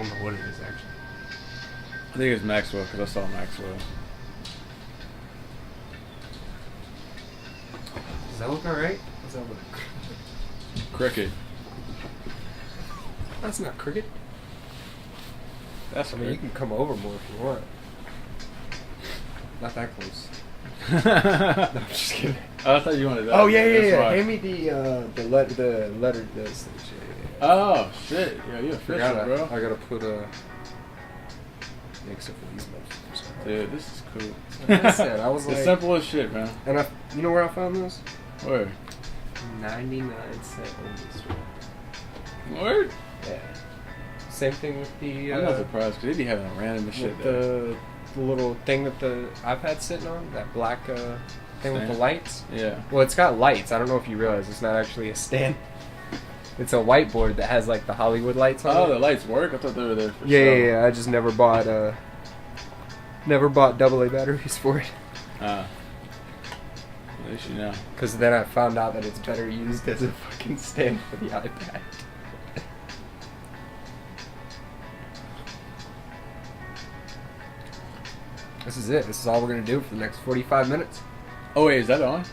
don't know what it is, actually. I think it's Maxwell, because I saw Maxwell. Does that look alright? Does that look? Cricket. That's not cricket. That's I mean, you can come over more if you want. Not that close. No, I'm just kidding. I thought you wanted that. Oh yeah. Why. Hand me the letter. This. Yeah. Oh shit! Yeah, you official, bro. I gotta put except for these motherfuckers. Dude, this is cool. Like I said, I was it's like, simple as shit, man. And you know where I found this? Word. 99-cent only store. Word. Yeah. Same thing with the. I'm not surprised because they be having random shit. With the little thing that the iPad's sitting on, that black thing with the lights. Yeah. Well, it's got lights. I don't know if you realize it's not actually a stand. It's a whiteboard that has like the Hollywood lights on it. Oh, the lights work? I thought they were there for Yeah, show. yeah. I just never bought AA batteries for it. At least you know. Because then I found out that it's better used as a fucking stand for the iPad. This is it. This is all we're going to do for the next 45 minutes. Oh, wait, is that on?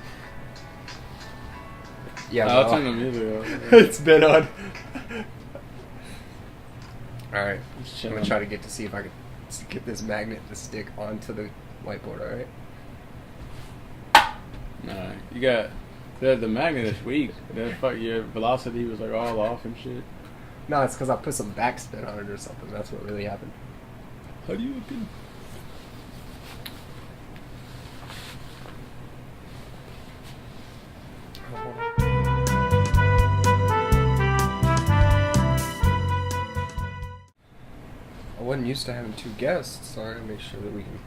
Yeah, I'll turn the music off. It's been on. Alright. I'm chilling. going to try to see if I can get this magnet to stick onto the whiteboard, alright? Nah, you got... The magnet is weak. Your velocity was like all off and shit. No, it's because I put some backspin on it or something. That's what really happened. How do you open? I wasn't used to having two guests, so I gotta make sure that we can.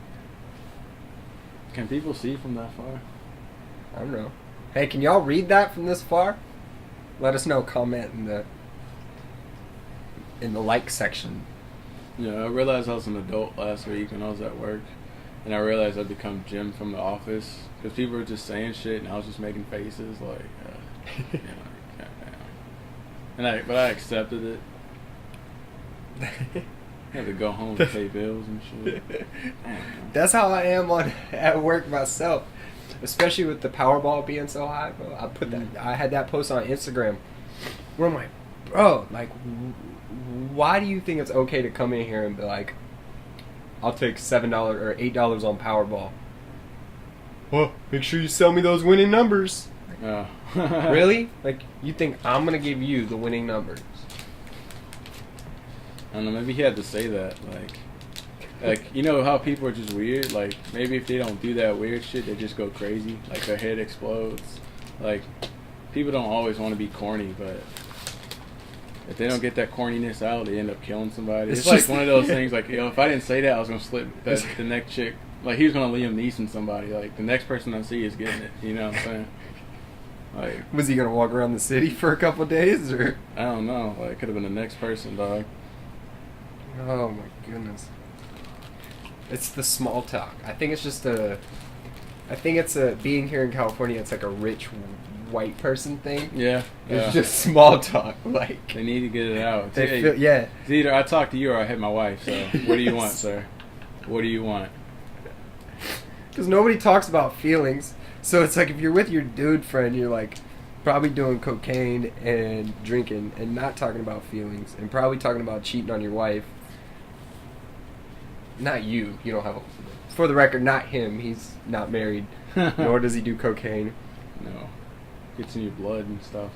Can people see from that far? I don't know. Hey, can y'all read that from this far? Let us know. Comment in the like section. Yeah, I realized I was an adult last week when I was at work, and I realized I'd become Jim from The Office because people were just saying shit, and I was just making faces like, you know, goddamn. But I accepted it. I had to go home and pay bills and shit. That's how I am at work myself, especially with the Powerball being so high, bro. I had that post on Instagram where I'm like, bro, like, why do you think it's okay to come in here and be like, I'll take $7 or $8 on Powerball? Well, make sure you sell me those winning numbers. Oh. Really? Like, you think I'm gonna give you the winning numbers? I don't know, maybe he had to say that, like, you know how people are just weird? Like, maybe if they don't do that weird shit, they just go crazy. Like, their head explodes. Like, people don't always want to be corny, but if they don't get that corniness out, they end up killing somebody. It's like one of those things, like, you know, if I didn't say that, I was going to slip the next chick. Like, he was going to Liam Neeson somebody. Like, the next person I see is getting it. You know what I'm saying? Like, was he gonna walk around the city for a couple of days, or? I don't know. Like, it could have been the next person, dog. Oh my goodness. It's the small talk. I think it's being here in California, it's like a rich white person thing. Yeah. It's just small talk. Like, they need to get it out. Yeah. It's either I talk to you or I hit my wife, so what do you want, sir? What do you want? Because nobody talks about feelings. So it's like if you're with your dude friend, you're like probably doing cocaine and drinking and not talking about feelings and probably talking about cheating on your wife. Not you. You don't have a... For the record, not him. He's not married. Nor does he do cocaine. No. Gets in your blood and stuff.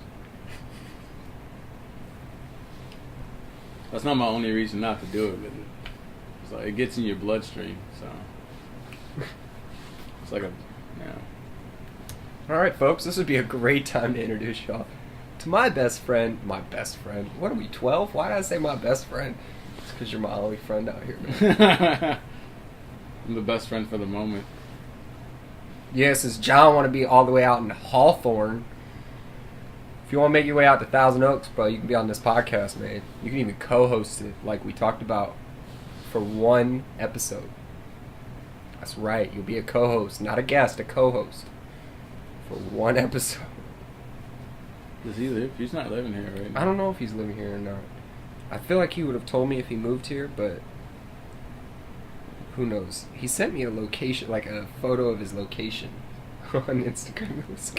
That's not my only reason not to do it with it. It's like it gets in your bloodstream, so it's like a, you know. Alright, folks, this would be a great time to introduce y'all to my best friend. My best friend. What are we, 12? Why did I say my best friend? It's because you're my only friend out here, man. I'm the best friend for the moment. Yes, as John want to be all the way out in Hawthorne. If you want to make your way out to Thousand Oaks, bro, you can be on this podcast, man. You can even co-host it, like we talked about, for one episode. That's right, you'll be a co-host, not a guest, a co-host. For one episode. Does he live? He's not living here, right? I don't know if he's living here or not. I feel like he would have told me if he moved here, but who knows? He sent me a location, like a photo of his location on Instagram. It was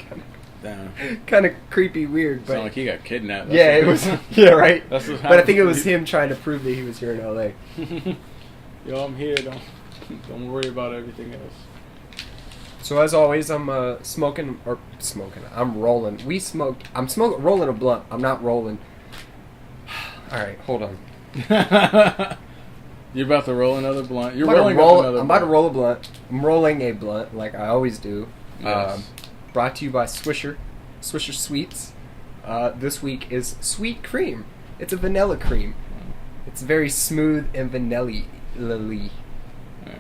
kind of creepy, weird. But Sound like he got kidnapped. yeah, it was. Yeah, right. That's what but I think it was him trying to prove that he was here in LA. Yo, I'm here. Don't worry about everything else. So as always, I'm smoking. I'm rolling. I'm rolling a blunt. I'm not rolling. All right, hold on. You're about to roll another blunt. I'm about to roll a blunt. I'm rolling a blunt like I always do. Yes. Brought to you by Swisher Sweets. This week is sweet cream. It's a vanilla cream. It's very smooth and vanilla-y. Yeah.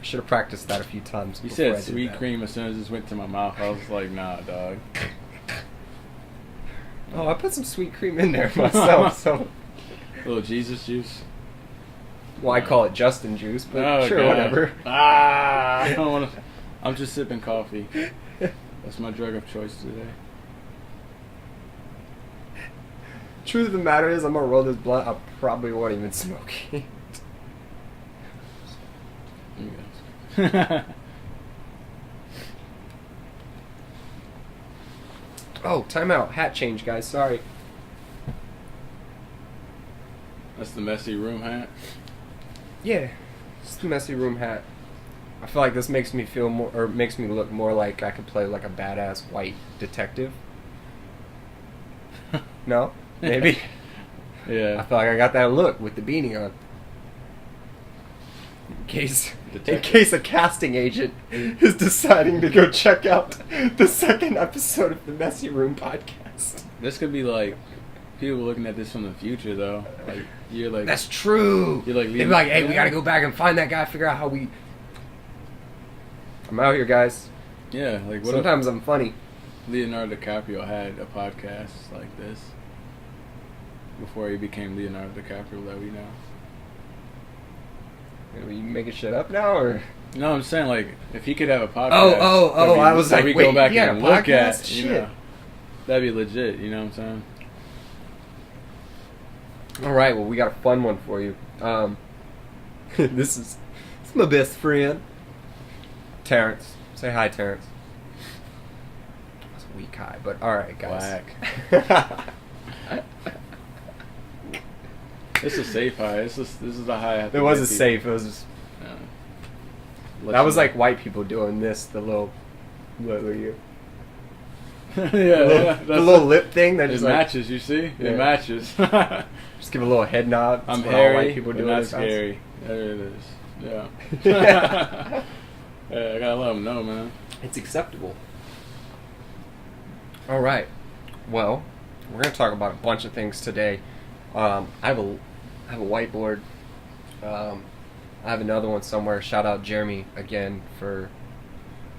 Should have practiced that a few times. You before said I did sweet that. cream as soon as it went to my mouth. I was like, nah, dog. Oh, I put some sweet cream in there myself. So, A little Jesus juice. well, I call it Justin juice, but Oh, sure, God. whatever. I don't want to. I'm just sipping coffee. That's my drug of choice today. Truth of the matter is, I'm gonna roll this blunt. I probably won't even smoke it. You guys. Oh, time out. Hat change, guys. Sorry. That's the messy room hat. Yeah, it's the messy room hat. I feel like this makes me feel more, or makes me look more like I could play like a badass white detective. No? Maybe? I Yeah. feel like I got that look with the beanie on. In case Detective. a casting agent is deciding to go check out the second episode of the Messy Room podcast. This could be like people looking at this from the future, though. Like you're like That's true. You're like They'd be like, hey, we gotta go back and find that guy, figure out how we... I'm out here, guys. yeah, like what Sometimes I'm funny. if Leonardo DiCaprio had a podcast like this before he became Leonardo DiCaprio that we know? Are you making shit up now, or... No, I'm saying like if he could have a podcast. Oh, I was that like, we wait, go back he had and a look podcast? at, you Shit. know, that'd be legit. You know what I'm saying? All right, well, we got a fun one for you. This is my best friend, Terrance. Say hi, Terrance. That's a weak hi, but all right, guys. Whack. This is safe high. This is the high. I have to It was get a to. safe. It was just, Let that you was know. like white people doing this. The little you. Yeah, The little lip thing that It just like, matches. You see, Yeah. it matches. just give a little head nod. I'm That's what all white hairy, people but do not in their house. scary. There it is. Yeah. Yeah. Yeah, I gotta let them know, man. It's acceptable. All right. Well, we're gonna talk about a bunch of things today. I have a whiteboard. I have another one somewhere. Shout out Jeremy again for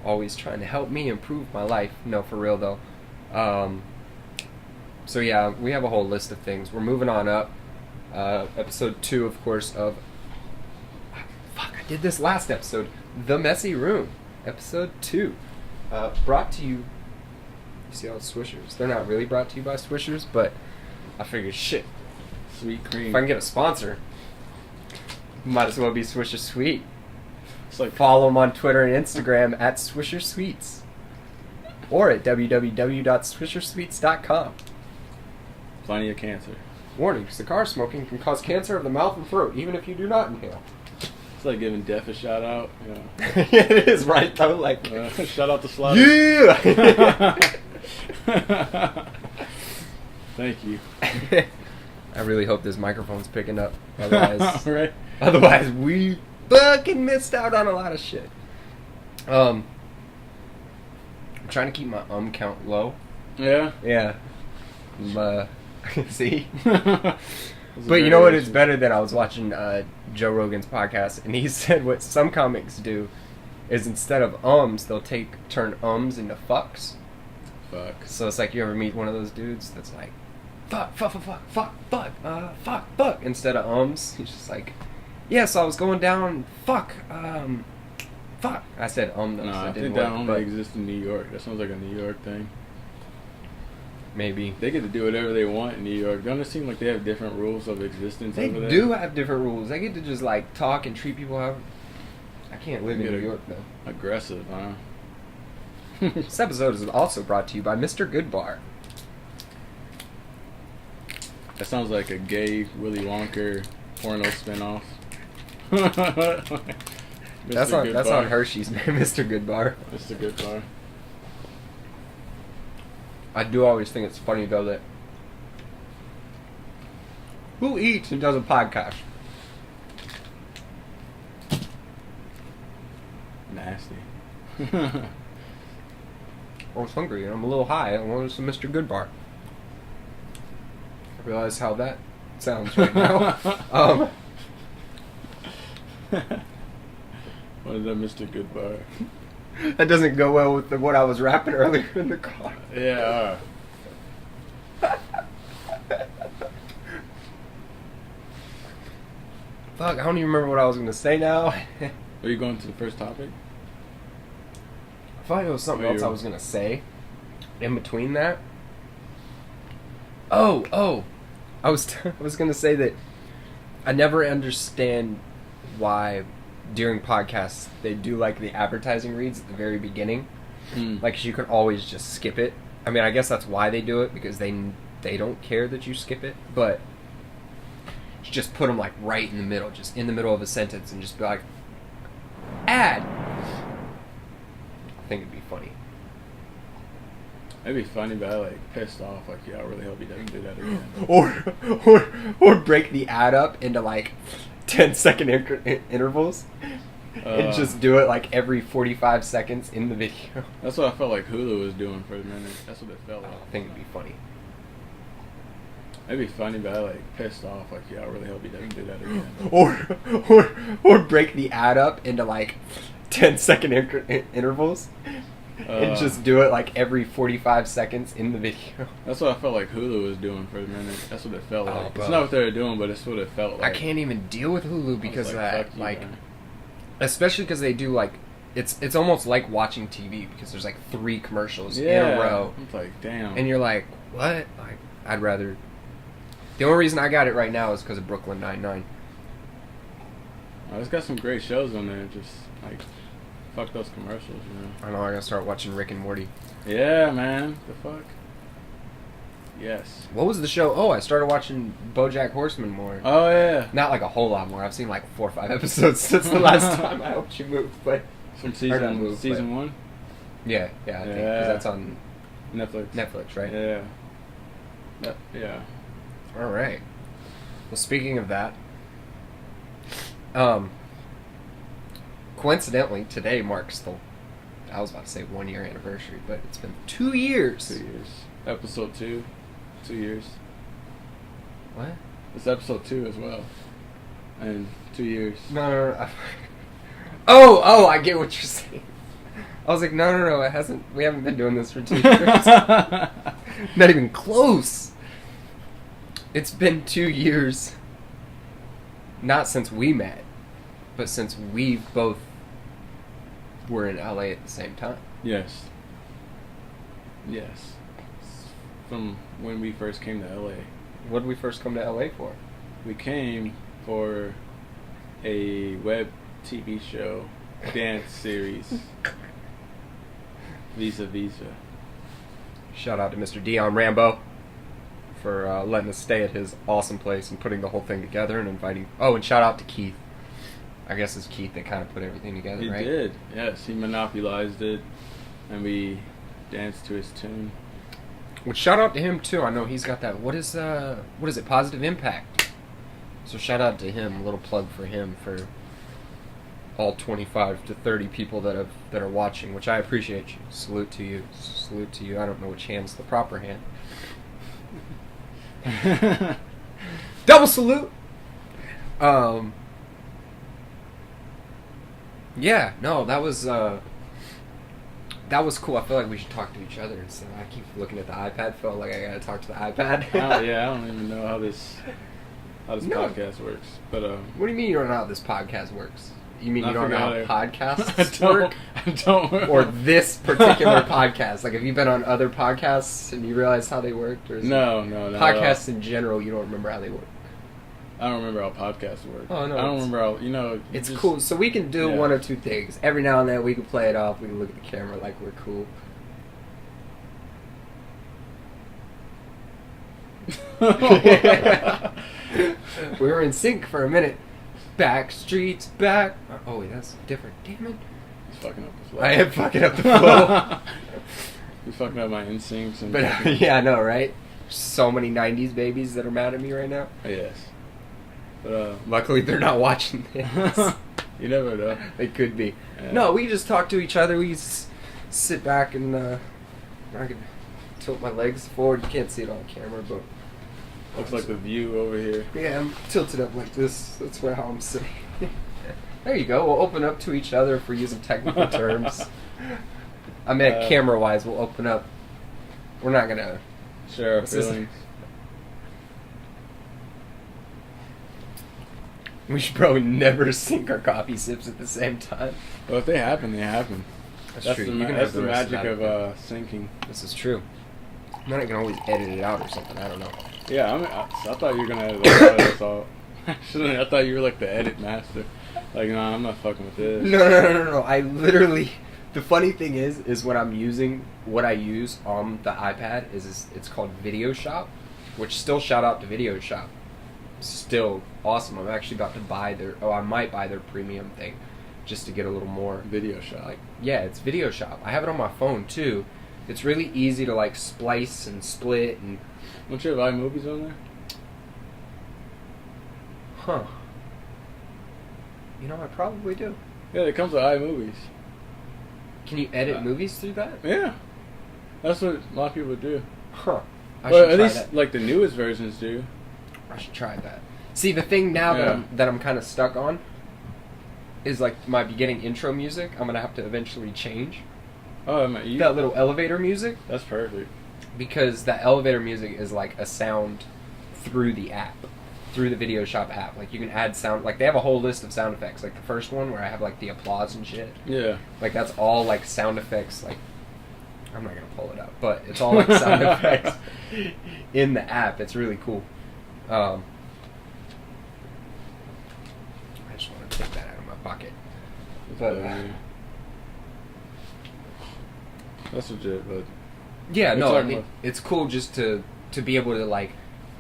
always trying to help me improve my life. No, for real though. So yeah, we have a whole list of things. We're moving on up. Episode 2, of course, of... Fuck, I did this last episode. The Messy Room. Episode 2. Brought to you... You see all the Swishers. They're not really brought to you by Swishers, but I figured, shit, Sweet cream. if I can get a sponsor, might as well be Swisher Sweet. It's like Follow them on Twitter and Instagram at Swisher Sweets. Or at www.swishersweets.com. plenty of cancer. Warning, cigar smoking can cause cancer of the mouth and throat, even if you do not inhale. It's like giving Def a shout out. Yeah. Yeah, it is, right, though? Like, Shout out to Slaughter. yeah! Thank you. I really hope this microphone's picking up. Otherwise, Right? otherwise we fucking missed out on a lot of shit. I'm trying to keep my count low. Yeah. Yeah. See? But But you know what? It's better than I was watching Joe Rogan's podcast, and he said what some comics do is instead of they'll turn into fucks. Fuck. So it's like you ever meet one of those dudes that's like, fuck, instead of he's just like, yeah, so I was going down, fuck. I said though, No, so I it didn't think that work, only but exists in New York. That sounds like a New York thing. Maybe. They get to do whatever they want in New York. Don't it seem like they have different rules of existence They over there? do have different rules. They get to just like talk and treat people how. I can't live in New York though. Aggressive, huh? This episode is also brought to you by Mr. Goodbar. That sounds like a gay Willy Wonka porno spinoff. That's on Hershey's, man. Mr. Goodbar. Mr. Goodbar. I do always think it's funny though that who eats and does a podcast? Nasty. I was hungry and I'm a little high. I wanted some Mr. Goodbar. I realize how that sounds right now. What is that, Mr. Goodbar? That doesn't go well with what I was rapping earlier in the car. Yeah. Fuck, I don't even remember what I was going to say now. Are you going to the first topic? I thought it was something else I was going to say in between that. Oh. I was going to say that I never understand why during podcasts they do like the advertising reads at the very beginning. Like you can always just skip it. I mean, I guess that's why they do it, because they don't care that you skip it, but just put them like right in the middle, just in the middle of a sentence, and just be like, ad. I think it'd be funny. It'd be funny, but I like pissed off. Like, yeah, I really hope he doesn't do that again. or break the ad up into like 10-second intervals. And just do it like every 45 seconds in the video. That's what I felt like Hulu was doing for a minute. That's what it felt like. I think it'd be funny. It'd be funny, but I like pissed off. Like, yeah, I really hope he doesn't do that again. Or break the ad up into like 10-second intervals. And just do it like every 45 seconds in the video. That's what I felt like Hulu was doing for a minute. That's what it felt like. Oh, it's not what they were doing, but it's what it felt like. I can't even deal with Hulu because of that. Like, man. Especially because they do like, it's almost like watching TV because there's like 3 commercials in a row. It's like, damn. And you're like, what? Like, I'd rather. The only reason I got it right now is because of Brooklyn Nine-Nine. It's got some great shows on there. Just like, fuck those commercials, you know. I know I gotta start watching Rick and Morty. Yeah, man. The fuck. Yes. What was the show? Oh, I started watching BoJack Horseman more. Oh yeah. Not like a whole lot more. I've seen like 4 or 5 episodes since the last time I helped you move, but from season 1. Yeah, I think because that's on Netflix, right? Yeah. Yeah. All right. Well, speaking of that, coincidentally, today marks I was about to say 1-year anniversary, but it's been 2 years. 2 years. Episode 2. 2 years. What? It's episode 2 as well. And 2 years. No. Oh, I get what you're saying. I was like, no, it hasn't. We haven't been doing this for 2 years. Not even close. It's been 2 years. Not since we met, but since we both were in LA at the same time. Yes. From when we first came to LA. What did we first come to LA for? We came for a web TV show, dance series. Visa. Shout out to Mr. Dion Rambo for letting us stay at his awesome place and putting the whole thing together and inviting... Oh, and shout out to Keith. I guess it's Keith that kind of put everything together, right? He did, yes. He monopolized it, and we danced to his tune. Well, shout out to him, too. I know he's got that... What is it? Positive Impact. So shout out to him. A little plug for him for all 25 to 30 people that are watching, which I appreciate you. Salute to you. I don't know which hand's the proper hand. Double salute. Yeah, no, that was cool. I feel like we should talk to each other instead. I keep looking at the iPad. Felt like I gotta talk to the iPad. Oh yeah, I don't even know how this podcast works. But what do you mean you don't know how this podcast works? You mean I you don't know how forgot podcasts work? I don't. Or this particular podcast? Like, have you been on other podcasts and you realize how they worked? Or is No. podcasts in general, you don't remember how they work? I don't remember how podcasts work. Oh, no, I don't remember how, It's cool. So we can do one or two things. Every now and then we can play it off. We can look at the camera like we're cool. We were in sync for a minute. Backstreet's back. Oh, wait, that's different. Damn it. He's fucking up the flow. I am fucking up the flow. He's fucking up my instincts. And But yeah, I know, right? So many 90s babies that are mad at me right now. Yes. But, Luckily, they're not watching this. You never know. They could be. Yeah. No, we just talk to each other. We sit back and I can tilt my legs forward. You can't see it on camera, but Looks like the view over here. yeah, I'm tilted up like this. That's how I'm sitting. There you go. We'll open up to each other if we're using technical terms. I meant camera-wise, we'll open up. We're not gonna Share our What's this? feelings. We should probably never sync our coffee sips at the same time. Well, if they happen, they happen. That's true. You can That's have the rest magic of of syncing. This is true. Then I can always edit it out or something. I don't know. Yeah, I thought you were gonna edit a lot of this all. Actually, I thought you were like the edit master. Like, nah, I'm not fucking with this. No. I literally. The funny thing is when I'm using what I use on the iPad it's called Video Shop, which still shout out to Video Shop. Still awesome. I'm actually about to buy I might buy their premium thing, just to get a little more. Video shot. Like, yeah, it's Video Shop. I have it on my phone too. It's really easy to like splice and split and. Don't you have iMovies on there? Huh. You know, I probably do. Yeah, it comes with iMovies. Can you edit movies through that? Yeah, that's what a lot of people do. Huh. I Well, should at try least that. like the newest versions do. I should try that. See, the thing now that I'm kind of stuck on is like my beginning intro music. I'm gonna have to eventually change Oh, that little elevator music, that's perfect. because that elevator music is like a sound through the app, through the Video Shop app. Like you can add sound. Like they have a whole list of sound effects. Like the first one where I have like the applause and shit. Yeah. Like that's all like sound effects. Like I'm not gonna pull it up, but it's all like sound effects in the app. It's really cool. I just want to take that out of my pocket. But That's legit, but yeah, We're no, I talking mean, about- it's cool just to be able to like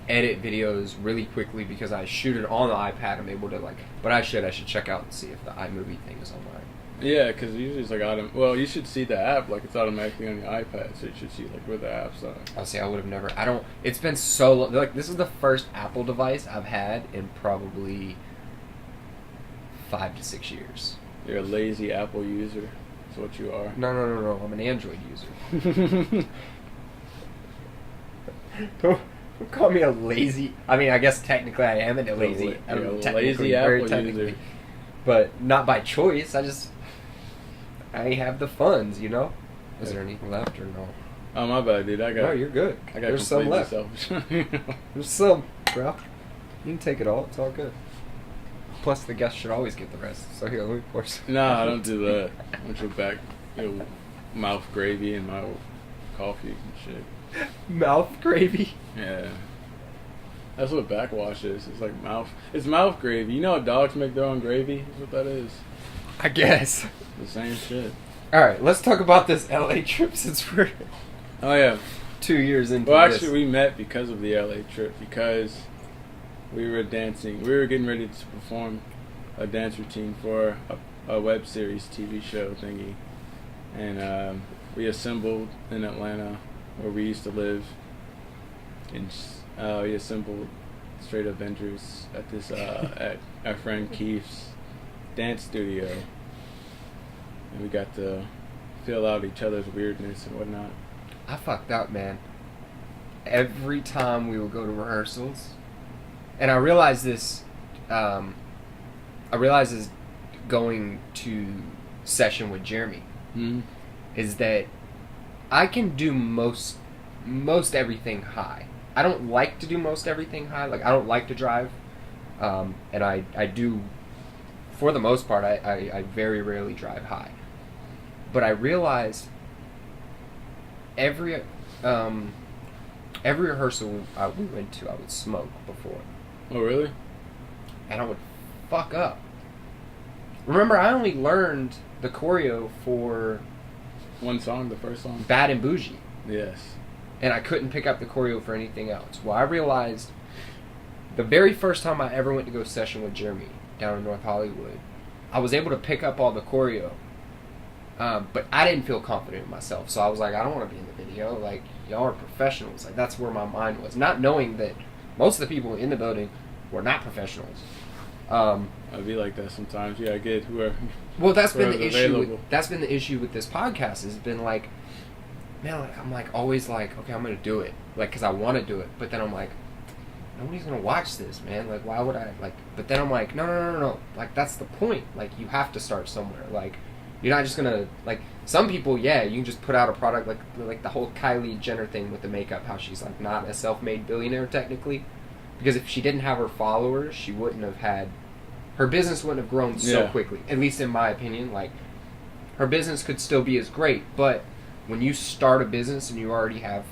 edit videos really quickly, because I shoot it on the iPad. I'm able to like, but I should check out and see if the iMovie thing is online. yeah, because usually it's like well, you should see the app like it's automatically on your iPad, so you should see like where the apps are. I'll say I would have never. I don't. It's been so long. Like this is the first Apple device I've had in probably 5 to 6 years. You're a lazy Apple user. That's what you are. No. I'm an Android user. Don't call me a lazy. I mean, I guess technically I am a lazy. I don't know, You're a technically, lazy very Apple technically, user. but not by choice. I have the funds, you know. Is there any left or no? Oh, my bad, dude. No, you're good. I got There's some completely left. selfish. There's some, bro. You can take it all. It's all good. Plus, the guest should always get the rest. So here, let me pour some. Nah, don't do that. I want your back, mouth gravy and my coffee and shit. Mouth gravy. Yeah. That's what backwash is. It's like mouth. It's mouth gravy. You know how dogs make their own gravy? That's what that is. I guess. The same shit. All right, let's talk about this LA trip since we're Oh, yeah. 2 years into Well, this. actually, we met because of the LA trip, because we were dancing. We were getting ready to perform a dance routine for a web series TV show thingy. And we assembled in Atlanta, where we used to live. And we assembled straight up entries at this at our friend Keith's dance studio. And we got to feel out each other's weirdness and whatnot. I fucked up, man. Every time we would go to rehearsals, and I realized this going to session with Jeremy, Mm-hmm. is that I can do most everything high. I don't like to do most everything high. Like, I don't like to drive, and I do for the most part, I very rarely drive high. But I realized every rehearsal we went to, I would smoke before. Oh, really? And I would fuck up. Remember, I only learned the choreo for One song, the first song? Bad and Bougie. Yes. And I couldn't pick up the choreo for anything else. Well, I realized the very first time I ever went to go session with Jeremy down in North Hollywood, I was able to pick up all the choreo. But I didn't feel confident in myself. So I was like, I don't want to be in the video. Like, y'all are professionals. Like, that's where my mind was. Not knowing that most of the people in the building were not professionals. I'd be like that sometimes. Yeah, I get whoever. Well, that's been the available. issue. That's been the issue with this podcast. Has been like, man, like, I'm like always like, okay, I'm gonna do it, like, cause I want to do it. But then I'm like, nobody's gonna watch this, man. Like, why would I? Like, but then I'm like, no. Like, that's the point. Like, you have to start somewhere. Like, you're not just gonna like. Some people, yeah, you can just put out a product like the whole Kylie Jenner thing with the makeup. How she's like not a self-made billionaire technically, because if she didn't have her followers, she wouldn't have had. Her business wouldn't have grown so quickly, at least in my opinion. Like, her business could still be as great, but when you start a business and you already have,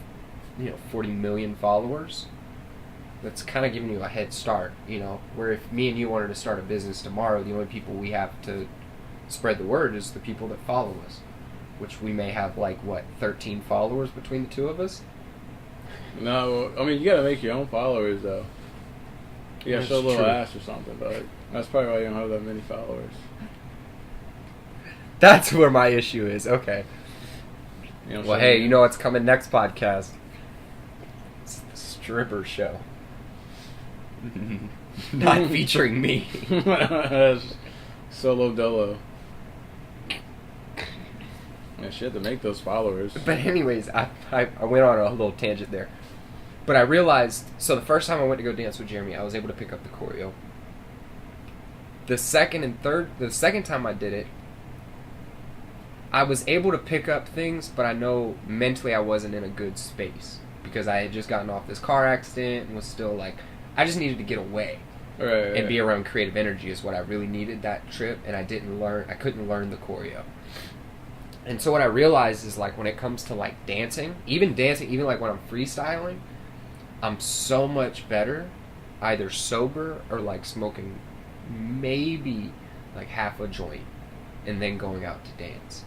40 million followers, that's kind of giving you a head start, where if me and you wanted to start a business tomorrow, the only people we have to spread the word is the people that follow us, which we may have, 13 followers between the two of us? No, I mean, you gotta make your own followers, though. You gotta show a little ass or something, but that's probably why you don't have that many followers. That's where my issue is. Okay. Well, hey, you know what's coming next podcast? It's the stripper show. Not featuring me. Solo dolo. Yeah, she had to make those followers. But anyways, I went on a little tangent there. But I realized, so the first time I went to go dance with Jeremy, I was able to pick up the choreo. The second time I did it, I was able to pick up things, but I know mentally I wasn't in a good space. Because I had just gotten off this car accident and was still like, I just needed to get away. Right. And be around creative energy is what I really needed that trip, and I couldn't learn the choreo. And so what I realized is, like, when it comes to, dancing, even like when I'm freestyling, I'm so much better either sober or, smoking maybe, half a joint and then going out to dance.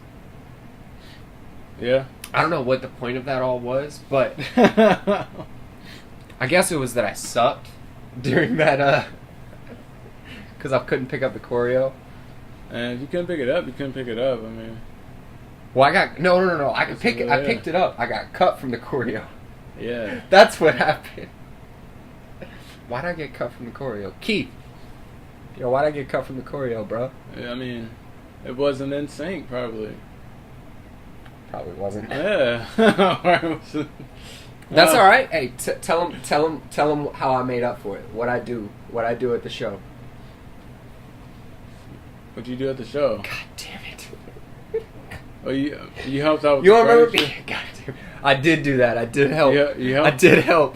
Yeah. I don't know what the point of that all was, but I guess it was that I sucked during that, because I couldn't pick up the choreo. And if you couldn't pick it up, you couldn't pick it up. I mean... Well, I got... No. I picked it up. I got cut from the choreo. Yeah. That's what happened. Why'd I get cut from the choreo? Keith. Why'd I get cut from the choreo, bro? Yeah, I mean, it wasn't in sync, probably. Probably wasn't. Yeah. That's all right. Hey, tell him how I made up for it. What I do at the show. What'd you do at the show? God damn it. Oh, you helped out with you the don't remember furniture? me? God damn it. I did do that. I did help. Yeah, you helped? I did help,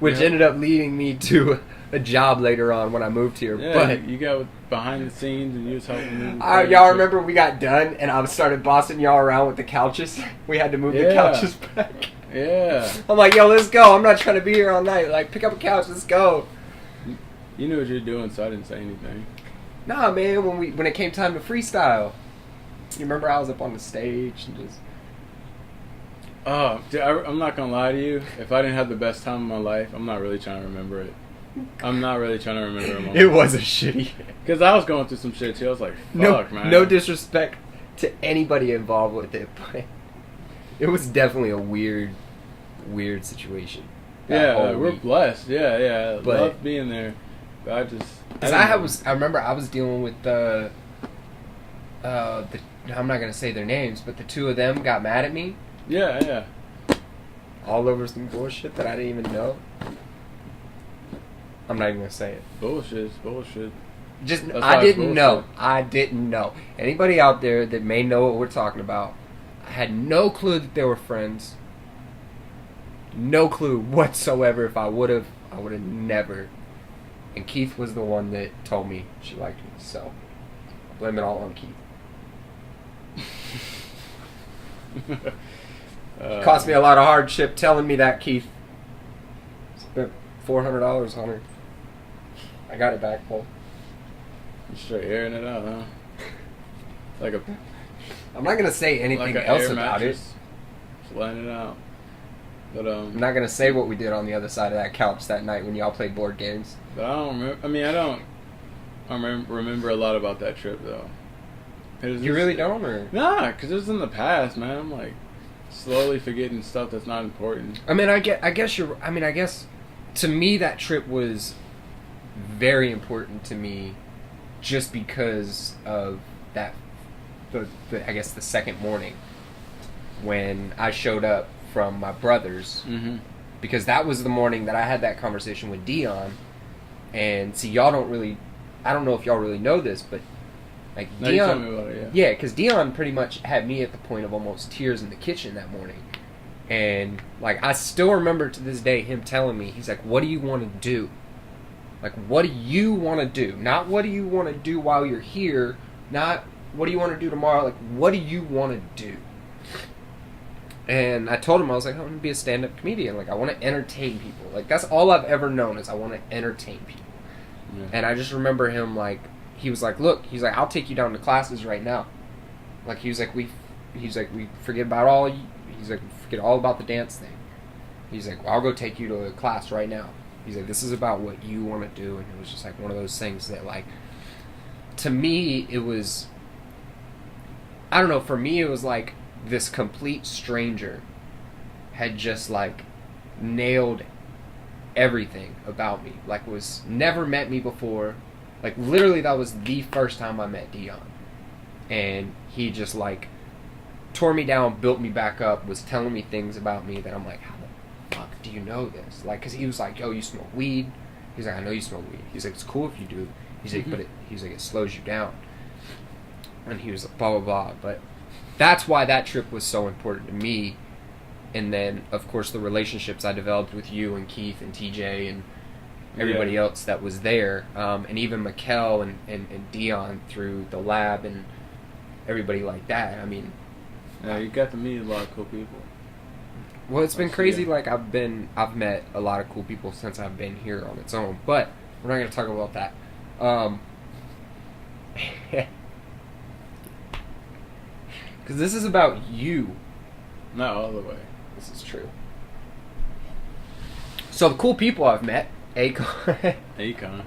which ended up leading me to a job later on when I moved here. Yeah, but you got behind the scenes and you was helping me. y'all remember we got done and I started bossing y'all around with the couches? We had to move the couches back. Yeah. I'm like, yo, let's go. I'm not trying to be here all night. Like, pick up a couch. Let's go. You knew what you were doing, so I didn't say anything. Nah, man, when it came time to freestyle, you remember I was up on the stage and just... Oh, dude, I'm not gonna lie to you. If I didn't have the best time of my life, I'm not really trying to remember it. I'm not really trying to remember a moment. It was a shitty... Because I was going through some shit too. I was like, fuck, man. No disrespect to anybody involved with it, but it was definitely a weird situation. Yeah, we're blessed. Yeah. But, love being there. But I just... I remember I was dealing with the I'm not gonna say their names, but the two of them got mad at me. Yeah. All over some bullshit that I didn't even know. I'm not even gonna say it. Bullshit. I didn't know. Anybody out there that may know what we're talking about, I had no clue that they were friends. No clue whatsoever. If I would have never. And Keith was the one that told me she liked me, so Blame it all on Keith. Cost me a lot of hardship telling me that, Keith. Spent $400 on her. I got it back, Paul. You straight airing it out, huh? Like a. I'm not gonna say anything like else about it. Just letting it out. But I'm not gonna say what we did on the other side of that couch that night when y'all played board games. But I don't remember. I mean, I don't remember a lot about that trip though. You really don't, or? Nah, because it was in the past, man. I'm like slowly forgetting stuff that's not important. I mean, I guess to me that trip was very important to me, just because of that. I guess the second morning when I showed up from my brother's, because that was the morning that I had that conversation with Dion. And see, y'all don't really, I don't know if y'all really know this, but like No, Dion, you told me about it, yeah, because Dion pretty much had me at the point of almost tears in the kitchen that morning. And like I still remember to this day him telling me, he's like, "What do you want to do? Like, what do you want to do? Not what do you want to do while you're here, not what do you want to do tomorrow? Like, what do you want to do?" And I told him, I was like, I want to be a stand-up comedian. Like, I want to entertain people. Like, that's all I've ever known is I want to entertain people. Yeah. And I just remember him, like, he was like, look, he's like, I'll take you down to classes right now. Like, he was like, we forget about all, he's like, forget all about the dance thing. He's like, well, I'll go take you to a class right now. He's like, this is about what you want to do. And it was just like one of those things that, like, to me, it was, I don't know, for me, it was like this complete stranger had just, like, nailed everything about me. Like, was never met me before. Like, literally, that was the first time I met Dion. And he just, like, tore me down, built me back up, was telling me things about me that I'm like, how the fuck do you know this? Like, because he was like, yo, you smoke weed? He's like, I know you smoke weed. He's like, it's cool if you do. He's like, but it slows you down. And he was like, blah, blah, blah. But that's why that trip was so important to me. And then, of course, the relationships I developed with you and Keith and TJ and everybody else that was there. And even Mikkel and Dion through the lab and everybody like that. I mean... Yeah, you got to meet a lot of cool people. Well, it's been crazy. Like, I've met a lot of cool people since I've been here on its own. But we're not going to talk about that. Because this is about you. Not all the way. This is true. So the cool people I've met, Akon. Akon.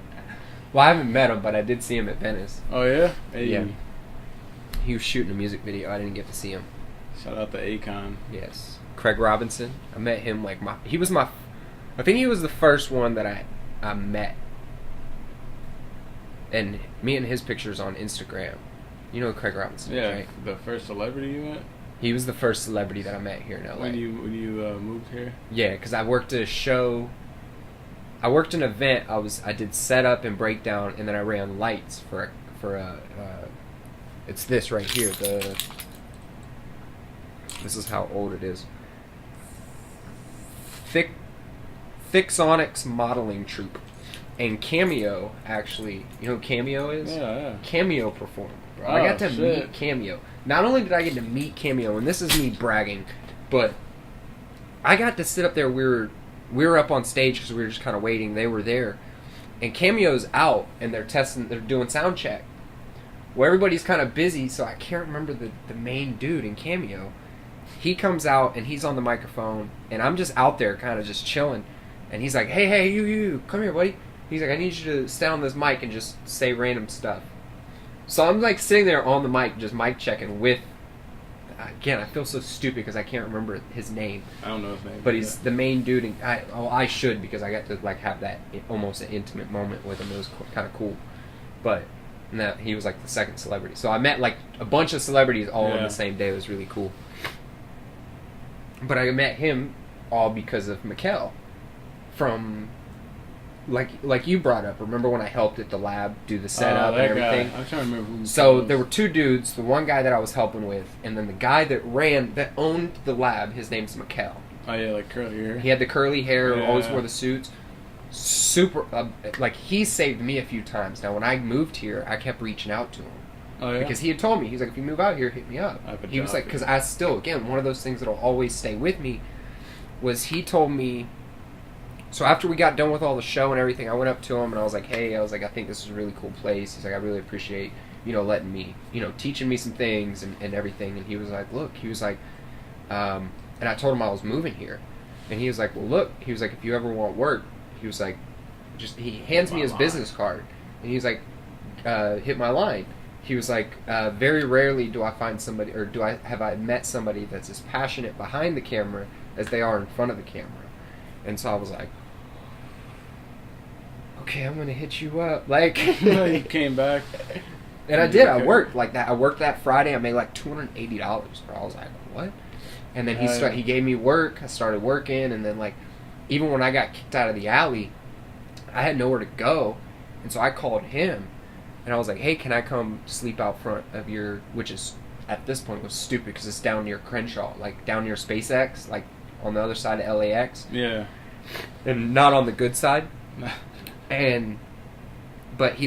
Well, I haven't met him, but I did see him at Venice. Oh yeah? Hey. Yeah. He was shooting a music video. I didn't get to see him. Shout out to Akon. Yes. Craig Robinson. I met him I think he was the first one that I met. And me and his pictures on Instagram. You know who Craig Robinson is, right? The first celebrity you met? He was the first celebrity that I met here in LA. When you moved here? Yeah, because I worked at a show. I worked an event. I did setup and breakdown, and then I ran lights for it's this right here. This is how old it is. Thick Sonics modeling troupe, and Cameo actually. You know who Cameo is? Yeah. Cameo performed. Bro. Oh, I got to meet Cameo. Not only did I get to meet Cameo, and this is me bragging, but I got to sit up there. We were up on stage because we were just kind of waiting. They were there, and Cameo's out, and they're doing sound check. Well, everybody's kind of busy, so I can't remember the main dude in Cameo. He comes out, and he's on the microphone, and I'm just out there kind of just chilling. And he's like, hey, you, come here, buddy. He's like, I need you to stand on this mic and just say random stuff. So I'm like sitting there on the mic, just mic checking with, again, I feel so stupid because I can't remember his name. I don't know his name. But he's the main dude, and I should, because I got to like have that almost an intimate moment with him. It was kind of cool. But no, he was like the second celebrity. So I met like a bunch of celebrities all on the same day. It was really cool. But I met him all because of Mikkel from, like you brought up. Remember when I helped at the lab do the setup and everything? I'm trying to remember who. So there were two dudes. The one guy that I was helping with, and then the guy that owned the lab. His name's Mikkel. Oh yeah, like curly hair. He had the curly hair. Always wore the suits. Super. Like he saved me a few times. Now when I moved here, I kept reaching out to him. Oh, yeah? Because he had told me, he's like, if you move out here, hit me up. I have a He was job like, because I still, again, one of those things that'll always stay with me was he told me. So after we got done with all the show and everything, I went up to him and I was like, hey, I think this is a really cool place. He's like, I really appreciate, letting me, teaching me some things and everything. And he was like, look, he was like, and I told him I was moving here. And he was like, well, look, he was like, if you ever want work, he was like, he hands me his business card. And he's like, hit my line. He was like, very rarely do I find somebody, or have I met somebody that's as passionate behind the camera as they are in front of the camera. And so I was like, okay, I'm going to hit you up. Like, You came back. And I did. I worked like that. I worked that Friday. I made like $280. Bro. I was like, what? And then he gave me work. I started working. And then, like, even when I got kicked out of the alley, I had nowhere to go. And so I called him. And I was like, hey, can I come sleep out front of your, which is, at this point, was stupid because it's down near Crenshaw, like down near SpaceX, like on the other side of LAX. Yeah. And not on the good side. But he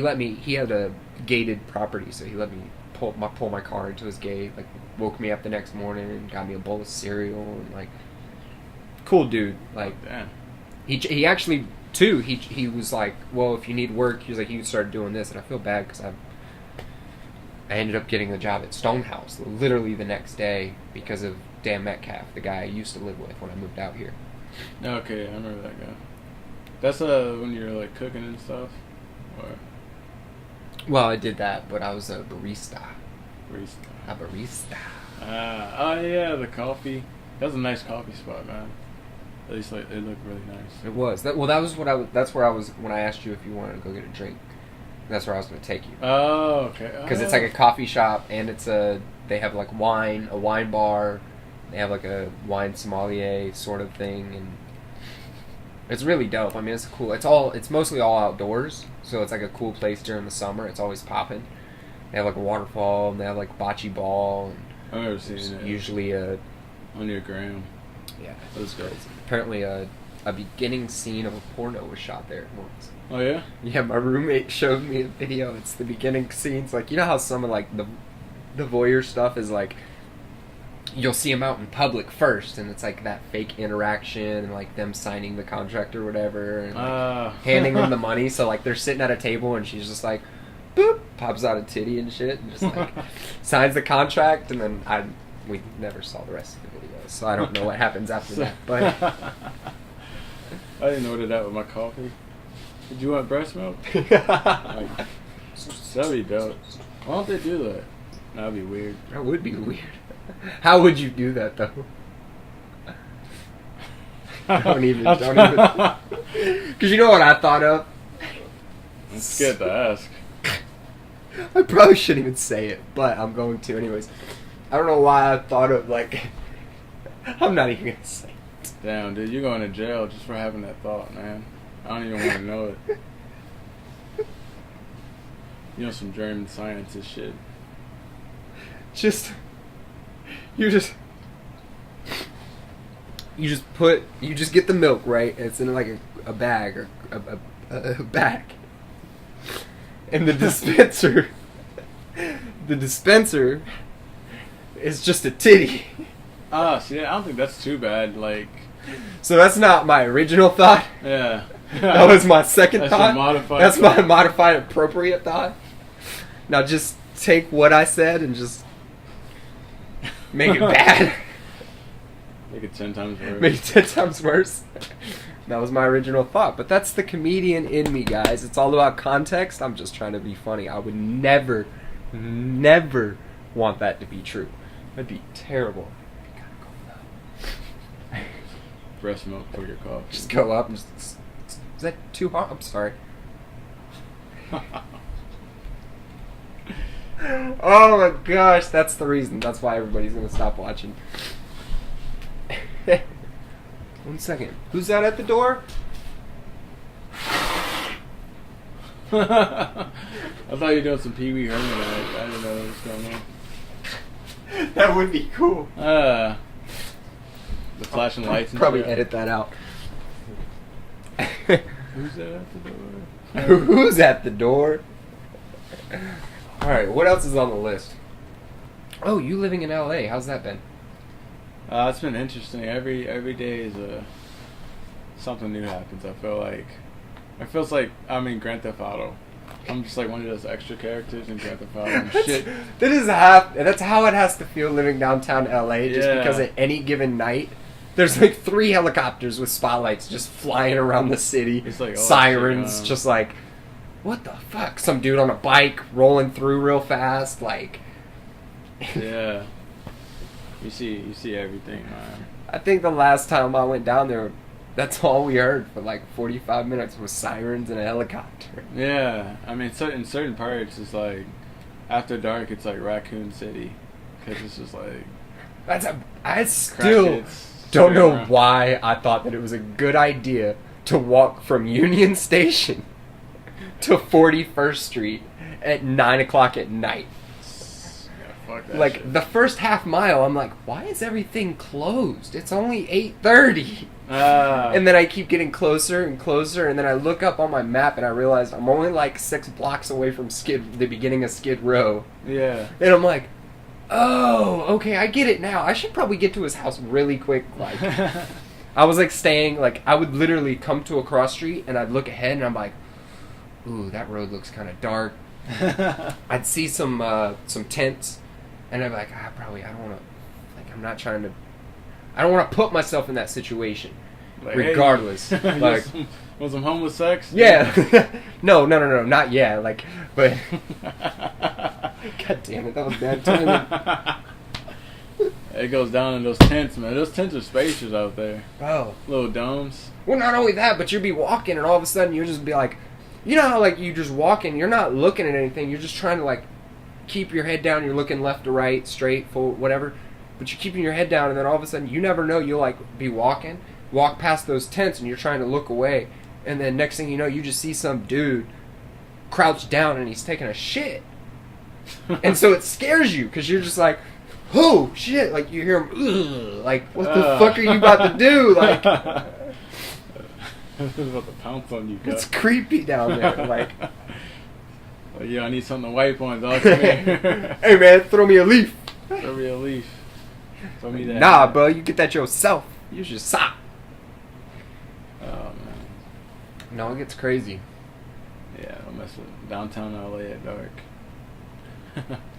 had a gated property, so he let me pull my car into his gate, like woke me up the next morning and got me a bowl of cereal and like, cool dude. Like, damn. He actually too, he was like, well, if you need work, he was like, you can start doing this. And I feel bad because I ended up getting the job at Stonehouse literally the next day because of Dan Metcalf, the guy I used to live with when I moved out here. Okay, I remember that guy. That's when you're like cooking and stuff? Or? Well, I did that, but I was a barista. A barista. Oh yeah, the coffee. That was a nice coffee spot, man. At least like it looked really nice. It was. That's where I was when I asked you if you wanted to go get a drink. That's where I was going to take you. Oh, okay. Because it's like a coffee shop, and they have like a wine bar. They have like a wine sommelier sort of thing, and it's really dope. I mean, it's cool. It's mostly all outdoors, so it's like a cool place during the summer. It's always popping. They have like a waterfall, and they have like bocce ball. And I've never seen it. Usually on your gram. Yeah, it was great. Apparently, a beginning scene of a porno was shot there once. Oh yeah? Yeah, my roommate showed me a video. It's the beginning scenes. Like, you know how some of like the voyeur stuff is like, you'll see them out in public first, and it's like that fake interaction and like them signing the contract or whatever, and like, handing them the money. So like they're sitting at a table, and she's just like, boop, pops out a titty and shit, and just like signs the contract, and then we never saw the rest of the video, so I don't know what happens after that. But I didn't order that with my coffee. Did you want breast milk? Like, that'd be dope. Why don't they do that? That'd be weird. That would be weird. How would you do that though? Don't even. Because you know what I thought of? I'm scared to ask. I probably shouldn't even say it, but I'm going to anyways. I don't know why I thought of like. I'm not even gonna say it. Damn, dude, you're going to jail just for having that thought, man. I don't even want to know it. You know, some German scientist shit. You just get the milk, right? It's in like a bag or a bag, and the dispenser is just a titty. See, I don't think that's too bad. Like, so that's not my original thought. Yeah. That was my second thought. That's thought. my modified appropriate thought. Now just take what I said and just make it bad. Make it 10 times worse. Make it 10 times worse. That was my original thought. But that's the comedian in me, guys. It's all about context. I'm just trying to be funny. I would never want that to be true. That'd be terrible. You gotta go up. Breast milk for your coffee. Just go up and just... Is that too hot? I'm sorry. Oh my gosh, that's the reason. That's why everybody's gonna stop watching. 1 second. Who's that at the door? I thought you were doing some Pee Wee Herman. I didn't know what was going on. That would be cool. The flashing lights and probably shit. edit that out. Who's that at the door? Who's at the door? All right, what else is on the list? Oh, you living in LA? How's that been? It's been interesting. Every day is something new happens. I feel like it feels like I'm in Grand Theft Auto. I'm just like one of those extra characters in Grand Theft Auto. And shit. That's how it has to feel living downtown LA. Just Yeah. because at any given night, there's like 3 helicopters with spotlights just flying around the city. It's like, oh, sirens, shit, just like, what the fuck? Some dude on a bike rolling through real fast, like. Yeah. You see everything, man. I think the last time I went down there, that's all we heard for like 45 minutes was sirens and a helicopter. Yeah, I mean, in certain parts, it's like after dark, it's like Raccoon City, because it's just like I still crackheads don't know around. why I thought that it was a good idea to walk from Union Station to 41st Street at 9 o'clock at night. Yeah, fuck that Like shit. the first half mile, I'm like, why is everything closed? It's only 8:30. And then I keep getting closer and closer, and then I look up on my map and I realize I'm only like 6 blocks away from the beginning of Skid Row. Yeah. And I'm like, oh, okay, I get it now. I should probably get to his house really quick. Like, I was like staying, like, I would literally come to a cross street and I'd look ahead and I'm like, ooh, that road looks kind of dark. I'd see some tents and I'm like, I don't want to, like, I don't want to put myself in that situation. Like, Regardless. hey, Like, want some homeless sex? yeah. No, not yet. Like, but, God damn it, that was bad timing. It goes down in those tents, man. Those tents are spacious out there. Oh. Little domes. Well, not only that, but you'll be walking and all of a sudden you'll just be like, you know how like you just walking, you're not looking at anything, you're just trying to like keep your head down, you're looking left to right, straight, forward, whatever, but you're keeping your head down and then all of a sudden you never know, you'll like be walk past those tents and you're trying to look away and then next thing you know you just see some dude crouched down and he's taking a shit. And so it scares you because you're just like, oh shit, like you hear him, ugh, like what the fuck are you about to do? Like, This is about to pounce on you, it's guys. creepy down there. Like, Like, yeah, I need something to wipe on, dog. Come here. hey man, throw me a leaf. Throw me a leaf. Throw me that. Nah, bro, you get that yourself. Use your sock. Oh, man. No, it gets crazy. Yeah, don't mess with downtown LA at dark.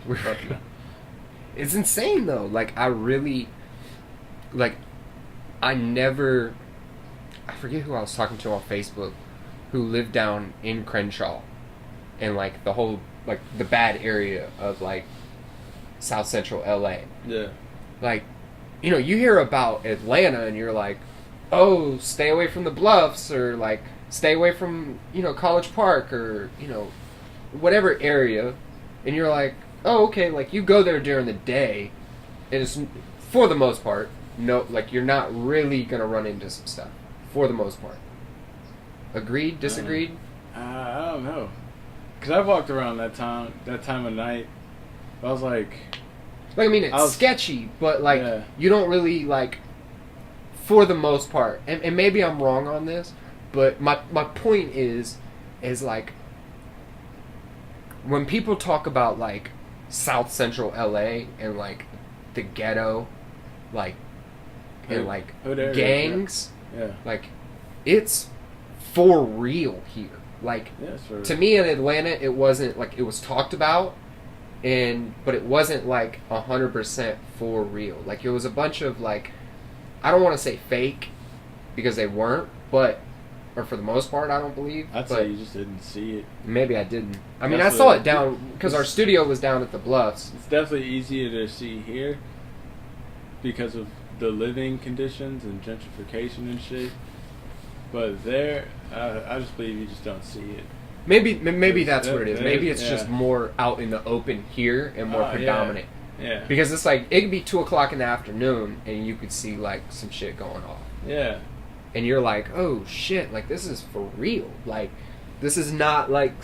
Fuck no. It's insane though. Like I forget who I was talking to on Facebook who lived down in Crenshaw and like the whole like the bad area of like South Central LA. Yeah. Like, you know, you hear about Atlanta and you're like, oh, stay away from the Bluffs or like stay away from, you know, College Park or, you know, whatever area. And you're like, oh, okay, like you go there during the day and it's, for the most part, no, like you're not really going to run into some stuff. For the most part. Agreed? Disagreed? I don't know. Because I've walked around that time of night. I was like... Like, I mean, it's sketchy, but, like, yeah. you don't really, like, for the most part, and maybe I'm wrong on this, but my point is, like, when people talk about, like, South Central LA and, like, the ghetto, like, and, like, gangs, yeah. like, it's for real here. Like, Yeah, sure. to me in Atlanta, it wasn't, like, it was talked about, but it wasn't like 100% for real. Like it was a bunch of like, I don't want to say fake because they weren't, or for the most part, I don't believe. I'd say you just didn't see it. Maybe I didn't. I mean, That's I saw what- it down because our studio was down at the Bluffs. It's definitely easier to see here because of the living conditions and gentrification and shit. But there, I just believe you just don't see it. Maybe that's what it is. It Maybe is, it's just yeah. more out in the open here and more predominant. Yeah. Because it's like it could be 2:00 in the afternoon and you could see like some shit going off. Yeah. And you're like, oh shit, like this is for real. Like this is not like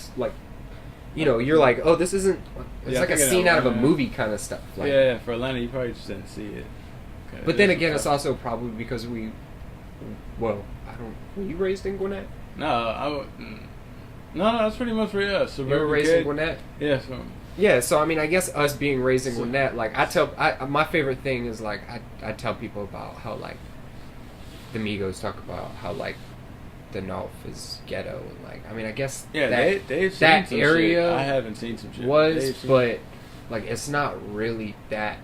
you know, you're like, oh, this isn't. It's Yeah, like I a think scene out of a Atlanta- movie kind of stuff. Like, Yeah, for Atlanta, you probably just didn't see it. But then again, it's also probably because we. Well, I don't. Were you raised in Gwinnett? No, No, that's pretty much for us. You were raised in Gwinnett? Yeah, so Yeah, so I mean, I guess us being raised in Gwinnett, like my favorite thing is like I tell people about how like the Migos talk about how like the North is ghetto, and like I mean, I guess they've seen that some area shit. I haven't seen some shit. but like it's not really that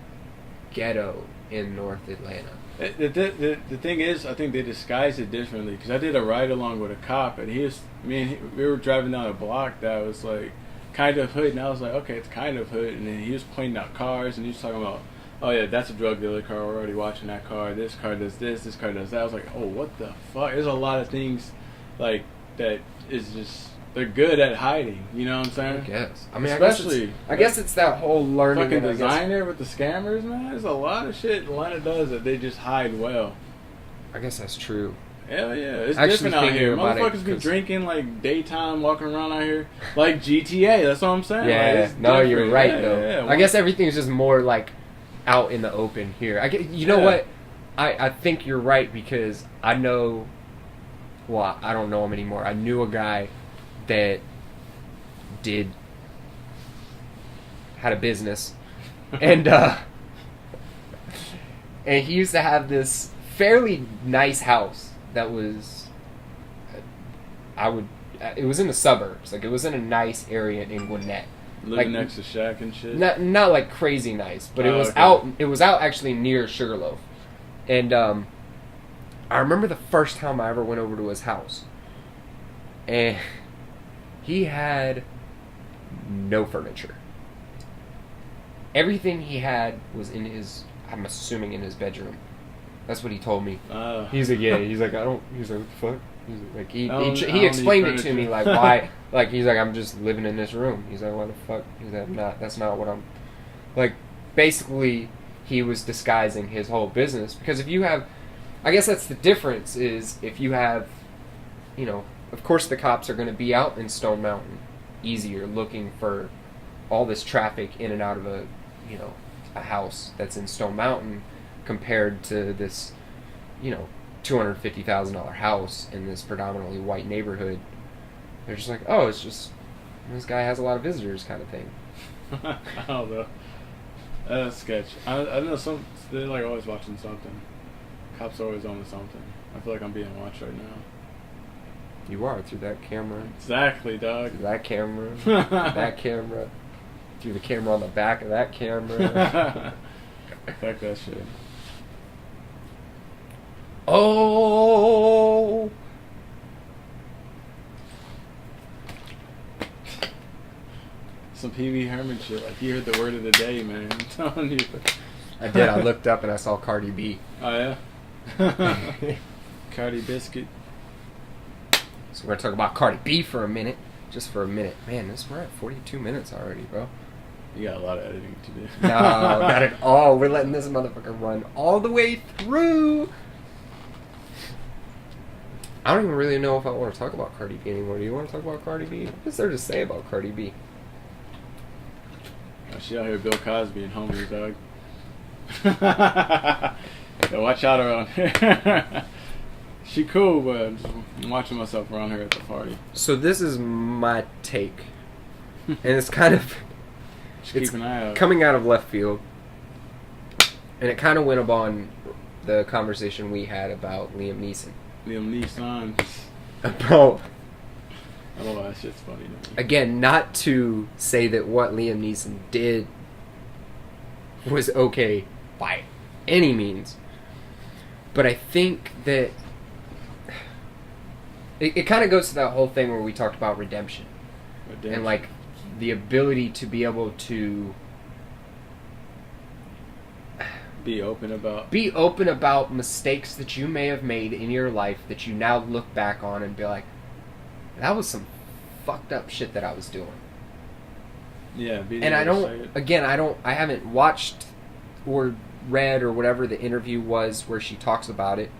ghetto in North Atlanta. The thing is, I think they disguise it differently. Because I did a ride along with a cop, and we were driving down a block that was like kind of hood, and I was like, okay, it's kind of hood, and then he was pointing out cars, and he was talking about, oh yeah, that's a drug dealer car, we're already watching that car, this car does this car does that. I was like, oh, what the fuck? There's a lot of things like that is just, they're good at hiding, you know what I'm saying? I guess. I mean, especially, I guess it's that whole learning. Fucking designer with the scammers, man. There's a lot of shit Atlanta does that they just hide well. I guess that's true. Hell yeah, it's different out here. Motherfuckers be drinking like daytime, walking around out here like GTA. That's what I'm saying. Yeah, like, no, you're right though. Yeah. I guess everything's just more like out in the open here. You know what? I think you're right because I know. Well, I don't know him anymore. I knew a guy that had a business, and and he used to have this fairly nice house that was, it was in the suburbs, like it was in a nice area in Gwinnett, living like, next to Shaq and shit. Not like crazy nice, but it was out actually near Sugarloaf, and I remember the first time I ever went over to his house, and he had no furniture. Everything he had was in his, I'm assuming in his bedroom. That's what he told me. He's like, yeah. He's like, what the fuck? He's like, he explained it to me, like, why, like, he's like, I'm just living in this room. He's like, why the fuck? He's like, that's not what I'm, like, basically, he was disguising his whole business. Because if you have, I guess that's the difference, is if you have, you know, of course the cops are going to be out in Stone Mountain easier looking for all this traffic in and out of a house that's in Stone Mountain compared to this, $250,000 house in this predominantly white neighborhood. They're just like, oh, it's just, this guy has a lot of visitors kind of thing. I don't know. That's sketch. I know they're like always watching something. Cops are always on to something. I feel like I'm being watched right now. You are, through that camera. Exactly, dog. Through that camera. Through that camera. Through the camera on the back of that camera. Fuck that shit. Oh! Some Pee Wee Herman shit. Like, you heard the word of the day, man. I'm telling you. I did. I looked up and I saw Cardi B. Oh, yeah? Cardi Biscuit. So we're going to talk about Cardi B for a minute. Just for a minute. Man, we're at 42 minutes already, bro. You got a lot of editing to do. No, not at all. We're letting this motherfucker run all the way through. I don't even really know if I want to talk about Cardi B anymore. Do you want to talk about Cardi B? What is there to say about Cardi B? Oh, she out here Bill Cosby and homies, dog. So watch out around here. She cool, but I'm watching myself around her at the party. So this is my take. And it's kind of... Just keep an eye out. Coming out of left field. And it kind of went upon the conversation we had about Liam Neeson. Liam Neeson. Bro. I don't know, that shit's funny to me. Again, not to say that what Liam Neeson did was okay by any means. But I think that it kind of goes to that whole thing where we talked about redemption. And like the ability to be able to be open about mistakes that you may have made in your life that you now look back on and be like, that was some fucked up shit that I was doing. Yeah, and I haven't watched or read or whatever the interview was where she talks about it,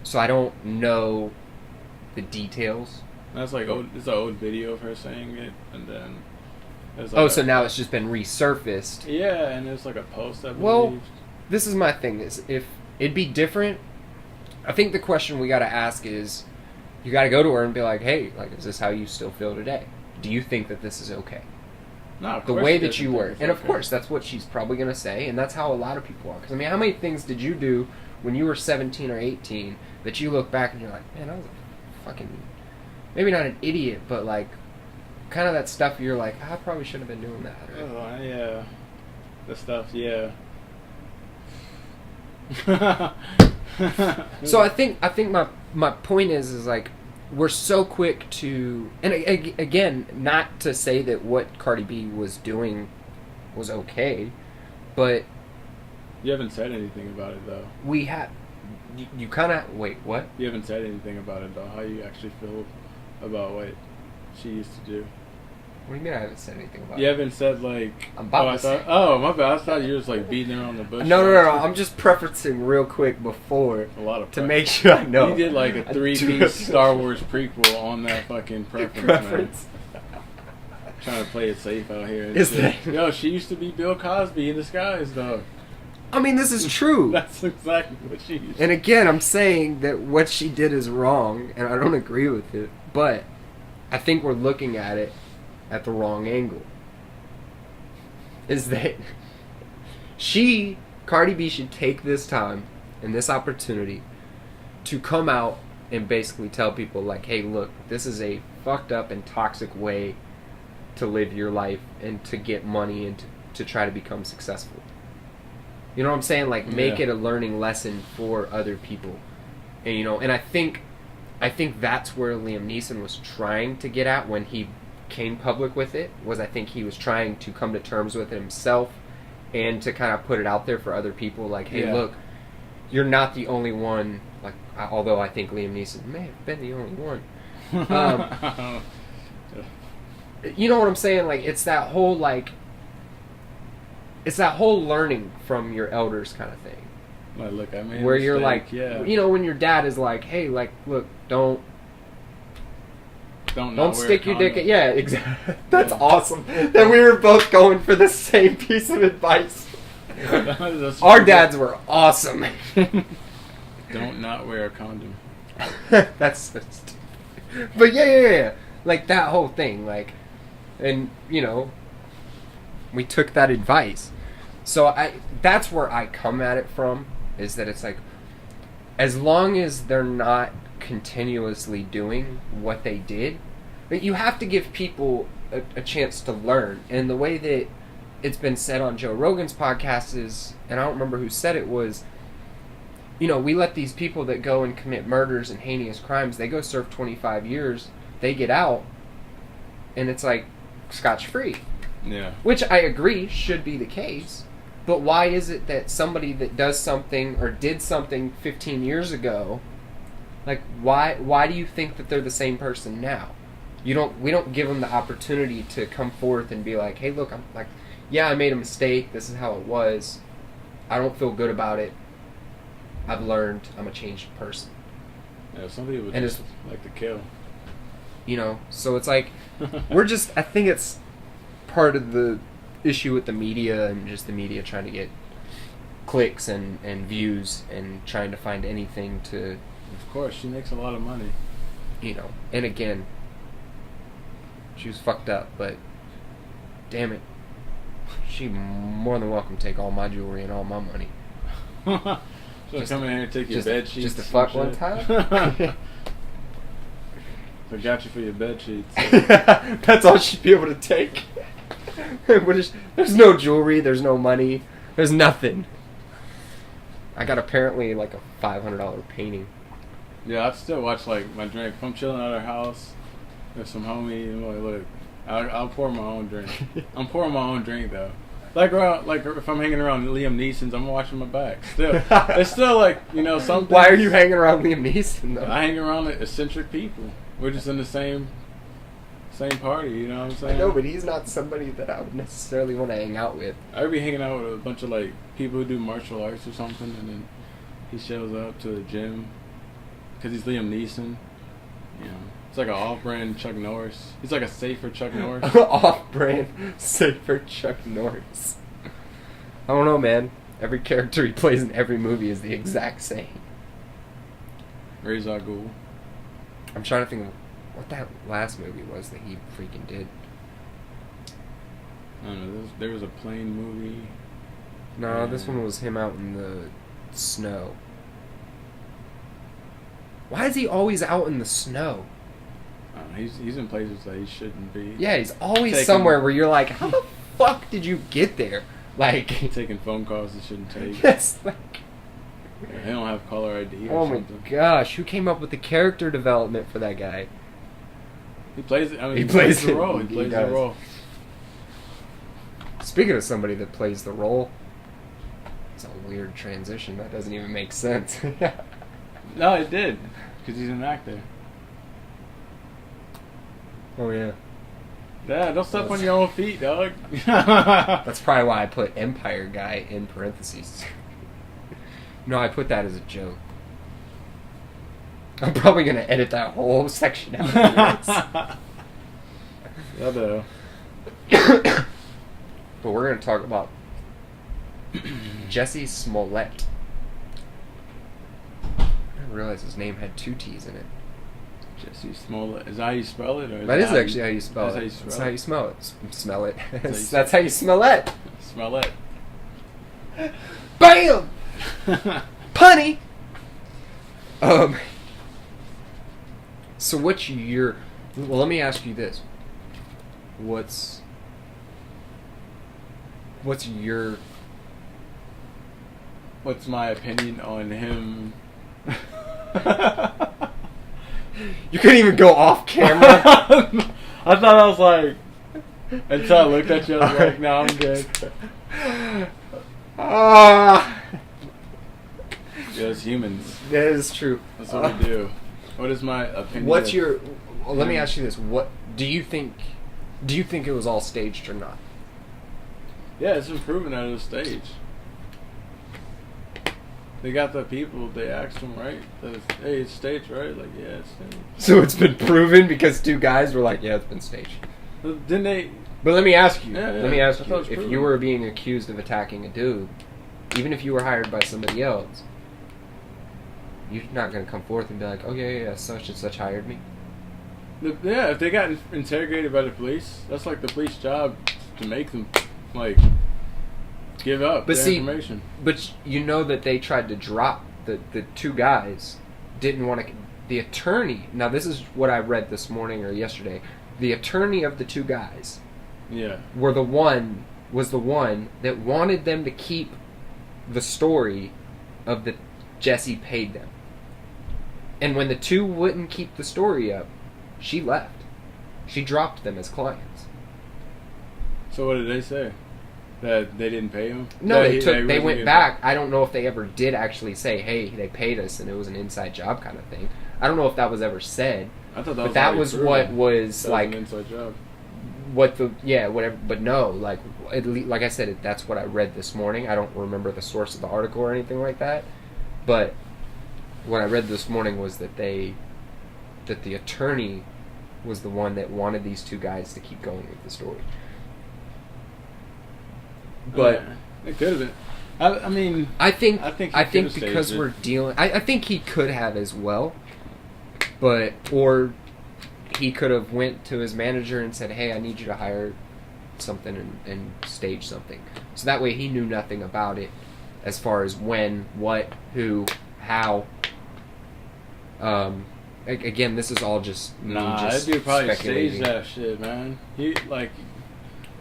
so I don't know the details. That's like it's an old video of her saying it, and then so now it's just been resurfaced. Yeah, and it's like a post. I believe. Well, this is my thing: is if it'd be different, I think the question we got to ask is, you got to go to her and be like, hey, like, is this how you still feel today? Do you think that this is okay? No, of the course way she that doesn't you think were. it's And of okay. course, that's what she's probably going to say, and that's how a lot of people are. Because, I mean, how many things did you do when you were 17 or 18 that you look back and you're like, man, I was a fucking, maybe not an idiot, but like, kind of that stuff you're like, I probably shouldn't have been doing that. Or, Oh, yeah. The stuff, yeah. So I think my point is like, we're so quick to, and again, not to say that what Cardi B was doing was okay, but You haven't said anything about it, though. we have, you kind of, wait, what? You haven't said anything about it, though. How you actually feel about what she used to do. What do you mean I haven't said anything about You it? haven't said, like... I'm about to say. Oh, my bad. I thought you were just, like, beating around the bush. No. I'm just preferencing real quick before A lot of to preference. make sure I know. You did, like, a I do three-piece have- Star Wars prequel on that fucking preference. Man. Trying to play it safe out here. Is that- Yo, she used to be Bill Cosby in disguise, though. I mean, this is true. That's exactly what she used to And again, I'm saying that what she did is wrong, and I don't agree with it. But I think we're looking at it at the wrong angle. Is that Cardi B should take this time and this opportunity to come out and basically tell people, like, hey, look, this is a fucked up and toxic way to live your life and to get money and to try to become successful. You know what I'm saying? Like, make Yeah. it a learning lesson for other people. And, you know, and I think that's where Liam Neeson was trying to get at when he came public with it, was I think he was trying to come to terms with it himself and to kind of put it out there for other people, like, hey, Yeah. look, you're not the only one, like, although I think Liam Neeson may have been the only one. You know what I'm saying? Like, it's that whole learning from your elders kind of thing. Like, look, I made a Where you're mistake, like, yeah. you know, when your dad is like, hey, like, look, don't Don't not wear stick a your dick condom. in. Yeah, exactly. That's Yeah. awesome. That we were both going for the same piece of advice. That's Our true. dads were awesome. Don't not wear a condom. That's so stupid. But yeah. Like, that whole thing, like, and, you know, we took that advice. So that's where I come at it from, is that it's like, as long as they're not continuously doing what they did, but you have to give people a chance to learn. And the way that it's been said on Joe Rogan's podcast is, and I don't remember who said it, was, you know, we let these people that go and commit murders and heinous crimes, they go serve 25 years, they get out, and it's like scotch-free. Yeah. Which I agree should be the case. But why is it that somebody that does something or did something 15 years ago, like, why do you think that they're the same person now? We don't give them the opportunity to come forth and be like, hey, look, I'm like, yeah, I made a mistake. This is how it was. I don't feel good about it. I've learned. I'm a changed person. Yeah, some people And just like to kill. You know, so it's like, I think it's part of the issue with the media and just the media trying to get clicks and views and trying to find anything to, Of course, she makes a lot of money. you know, and again, she was fucked up, but damn it, she more than welcome to take all my jewelry and all my money. So Just- come in here and take your just- bed sheets. just to and fuck one shit. time? I got you for your bed sheets. That's all she'd be able to take. There's no jewelry, there's no money, there's nothing. I got apparently like a $500 painting. Yeah, I'd still watch like my drink. If I'm chilling at our house with some homie, I'm like, look, I'll pour my own drink. I'm pouring my own drink though. Like if I'm hanging around Liam Neeson's, I'm watching my back. Still, it's still like, you know, something. Why are you hanging around Liam Neeson though? I hang around eccentric people. We're just in the same party. You know what I'm saying? I know, but he's not somebody that I would necessarily want to hang out with. I'd be hanging out with a bunch of like people who do martial arts or something, and then he shows up to the gym because he's Liam Neeson. You know, it's like an off-brand Chuck Norris. He's like a safer Chuck Norris. Off-brand, safer Chuck Norris. I don't know, man. Every character he plays in every movie is the exact same. Ra's al Ghul. I'm trying to think of what that last movie was that he freaking did. I don't know. There was a plane movie. No, this one was him out in the snow. Why is he always out in the snow? I don't know, he's in places that he shouldn't be. Yeah, he's always somewhere where you're like, how the fuck did you get there? Like taking phone calls he shouldn't take. Yes, like. Yeah, they don't have caller ID or Oh something. my gosh, who came up with the character development for that guy? He plays. I mean, He he plays plays the it. role. He He plays the does. role. Speaking of somebody that plays the role, it's a weird transition that doesn't even make sense. No, it did, because he's an actor. Oh yeah. Yeah, don't step on your own feet, dog. That's probably why I put Empire Guy in parentheses. No, I put that as a joke. I'm probably gonna edit that whole section out. I know. But we're gonna talk about Jesse Smollett. I didn't realize his name had 2 T's in it. Jesse Smollett. Is that how you spell it? Or That is actually how you spell that's it. How you That's how you smell it. Smell it. That's That's how you smell it. Smell it. Bam! Punny! So what's your... Well, let me ask you this. What's your... What's my opinion on him? You couldn't even go off camera. I thought I was like... Until I looked at you, I was like, no, I'm good. Ah, Yeah, as humans. that is true. That's what we do. What is my opinion? What's your... Well, let me ask you this. What do you think... Do you think it was all staged or not? Yeah, it's been proven at a stage. They got the people, they asked them, right? Hey, it's staged, right? Like, yeah, it's staged. So it's been proven because 2 guys were like, yeah, it's been staged. Didn't they... But let me ask you. Yeah, Let me ask I you. thought it was If proven. you were being accused of attacking a dude, even if you were hired by somebody else, you're not going to come forth and be like, oh, yeah, such and such hired me. Yeah, if they got interrogated by the police, that's like the police job to make them, like, give up But their see, information. but you know that they tried to drop the 2 guys, didn't want to... The attorney... Now, this is what I read this morning or yesterday. The attorney of the 2 guys... Yeah. was the one that wanted them to keep the story of the Jesse paid them. And when the 2 wouldn't keep the story up, she left. She dropped them as clients. So what did they say? That they didn't pay him? No, That they wasn't went getting back. I don't know if they ever did actually say, hey, they paid us and it was an inside job kind of thing. I don't know if that was ever said. paid? I thought that But was that already was proven. what was That like... was an inside job. Whatever, but no, like like I said, that's what I read this morning. I don't remember the source of the article or anything like that, but what I read this morning was that the attorney was the one that wanted these 2 guys to keep going with the story. But Yeah, it could have been. I mean, I think he because could've staged it. we're dealing, I think he could have as well, but or he could have went to his manager and said, hey, I need you to hire something and stage something. So that way he knew nothing about it as far as when, what, who, how. Again, this is all just me that just dude probably speculating. staged that shit, man. He, like,